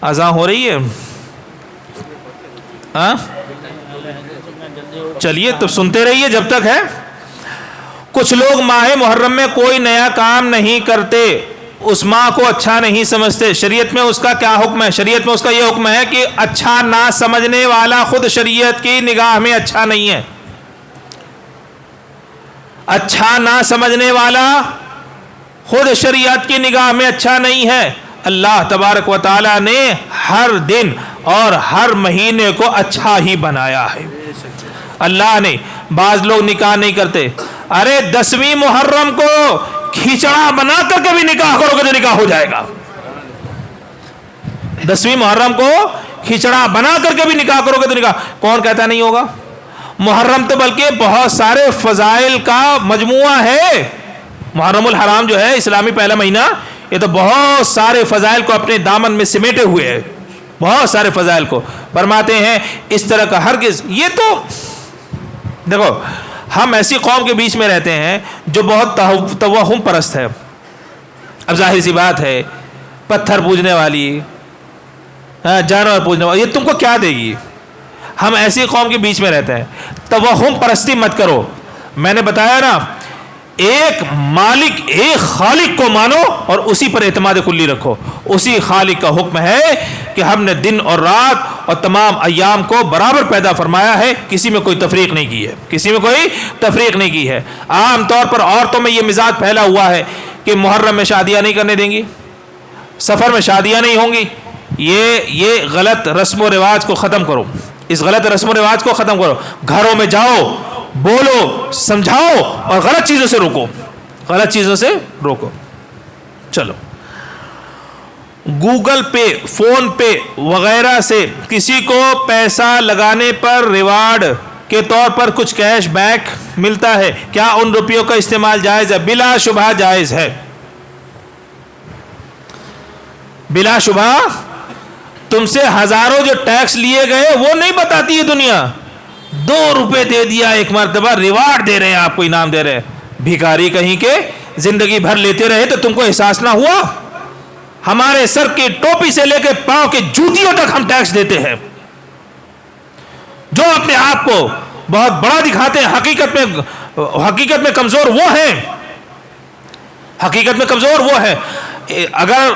اذان ہو رہی ہے؟ ہاں چلیے تو سنتے رہیے جب تک ہے۔ کچھ لوگ ماہ محرم میں کوئی نیا کام نہیں کرتے، اس ماہ کو اچھا نہیں سمجھتے، شریعت میں اس کا کیا حکم ہے؟ شریعت میں اس کا یہ حکم ہے کہ اچھا نہ سمجھنے والا خود شریعت کی نگاہ میں اچھا نہیں ہے۔ اچھا نہ سمجھنے والا خود شریعت کی نگاہ میں اچھا نہیں ہے۔ اللہ تبارک و تعالی نے ہر دن اور ہر مہینے کو اچھا ہی بنایا ہے۔ اللہ نے، بعض لوگ نکاح نہیں کرتے، ارے 10ویں محرم کو کھچڑا بنا کر کے بھی نکاح کرو گے تو نکاح ہو جائے گا۔ 10ویں محرم کو کھچڑا بنا کر کے بھی نکاح کرو گے تو نکاح، کون کہتا نہیں ہوگا؟ محرم تو بلکہ بہت سارے فضائل کا مجموعہ ہے۔ محرم الحرام جو ہے اسلامی پہلا مہینہ، یہ تو بہت سارے فضائل کو اپنے دامن میں سمیٹے ہوئے ہے، بہت سارے فضائل کو۔ فرماتے ہیں اس طرح کا ہرگز، یہ تو دیکھو ہم ایسی قوم کے بیچ میں رہتے ہیں جو بہت توہم پرست ہے۔ اب ظاہر سی بات ہے، پتھر پوجنے والی، جانور پوجنے والی، یہ تم کو کیا دے گی؟ ہم ایسی قوم کے بیچ میں رہتے ہیں۔ توہم پرستی مت کرو۔ میں نے بتایا نا، ایک مالک، ایک خالق کو مانو اور اسی پر اعتماد کلی رکھو۔ اسی خالق کا حکم ہے کہ ہم نے دن اور رات اور تمام ایام کو برابر پیدا فرمایا ہے، کسی میں کوئی تفریق نہیں کی ہے، کسی میں کوئی تفریق نہیں کی ہے۔ عام طور پر عورتوں میں یہ مزاج پھیلا ہوا ہے کہ محرم میں شادیاں نہیں کرنے دیں گی، سفر میں شادیاں نہیں ہوں گی۔ یہ غلط رسم و رواج کو ختم کرو، اس غلط رسم و رواج کو ختم کرو۔ گھروں میں جاؤ، بولو، سمجھاؤ اور غلط چیزوں سے روکو، غلط چیزوں سے روکو۔ چلو، گوگل پے، فون پے وغیرہ سے کسی کو پیسہ لگانے پر ریوارڈ کے طور پر کچھ کیش بیک ملتا ہے، کیا ان روپیوں کا استعمال جائز ہے؟ بلا شبہ جائز ہے، بلا شبہ۔ تم سے ہزاروں جو ٹیکس لیے گئے وہ نہیں بتاتی ہے دنیا، 2 روپے دے دیا ایک مرتبہ، ریوارڈ دے رہے ہیں، آپ کو انعام دے رہے ہیں۔ بھیکاری کہیں کے زندگی بھر لیتے رہے تو تم کو احساس نہ ہوا؟ ہمارے سر کی ٹوپی سے لے کے پاؤں کے جوتیوں تک ہم ٹیکس دیتے ہیں۔ جو اپنے آپ کو بہت بڑا دکھاتے ہیں، حقیقت میں کمزور وہ ہیں، حقیقت میں کمزور وہ ہے۔ اگر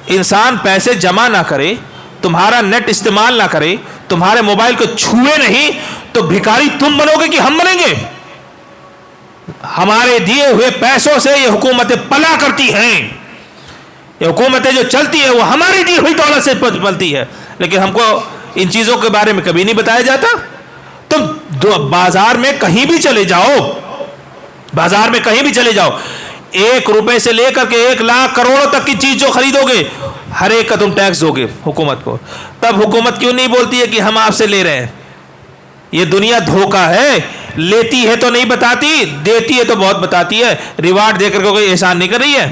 انسان پیسے جمع نہ کرے، تمہارا نیٹ استعمال نہ کرے، تمہارے موبائل کو چھوئے نہیں، تو بھکاری تم بنو گے کہ ہم بنیں گے؟ ہمارے دیے ہوئے پیسوں سے یہ حکومتیں پلا کرتی ہیں، یہ حکومتیں جو چلتی ہیں وہ ہماری دی ہوئی دولت سے پلتی ہے، لیکن ہم کو ان چیزوں کے بارے میں کبھی نہیں بتایا جاتا۔ تم بازار میں کہیں بھی چلے جاؤ، بازار میں کہیں بھی چلے جاؤ، 1 روپے سے لے کر کے 1 لاکھ کروڑوں تک کی چیز جو خریدو گے، ہر ایک کا تم ٹیکس دو گے حکومت کو۔ تب حکومت کیوں نہیں بولتی ہے کہ ہم آپ سے لے رہے ہیں؟ یہ دنیا دھوکہ ہے، لیتی ہے تو نہیں بتاتی، دیتی ہے تو بہت بتاتی ہے۔ ریوارڈ دے کر کے کوئی احسان نہیں کر رہی ہے،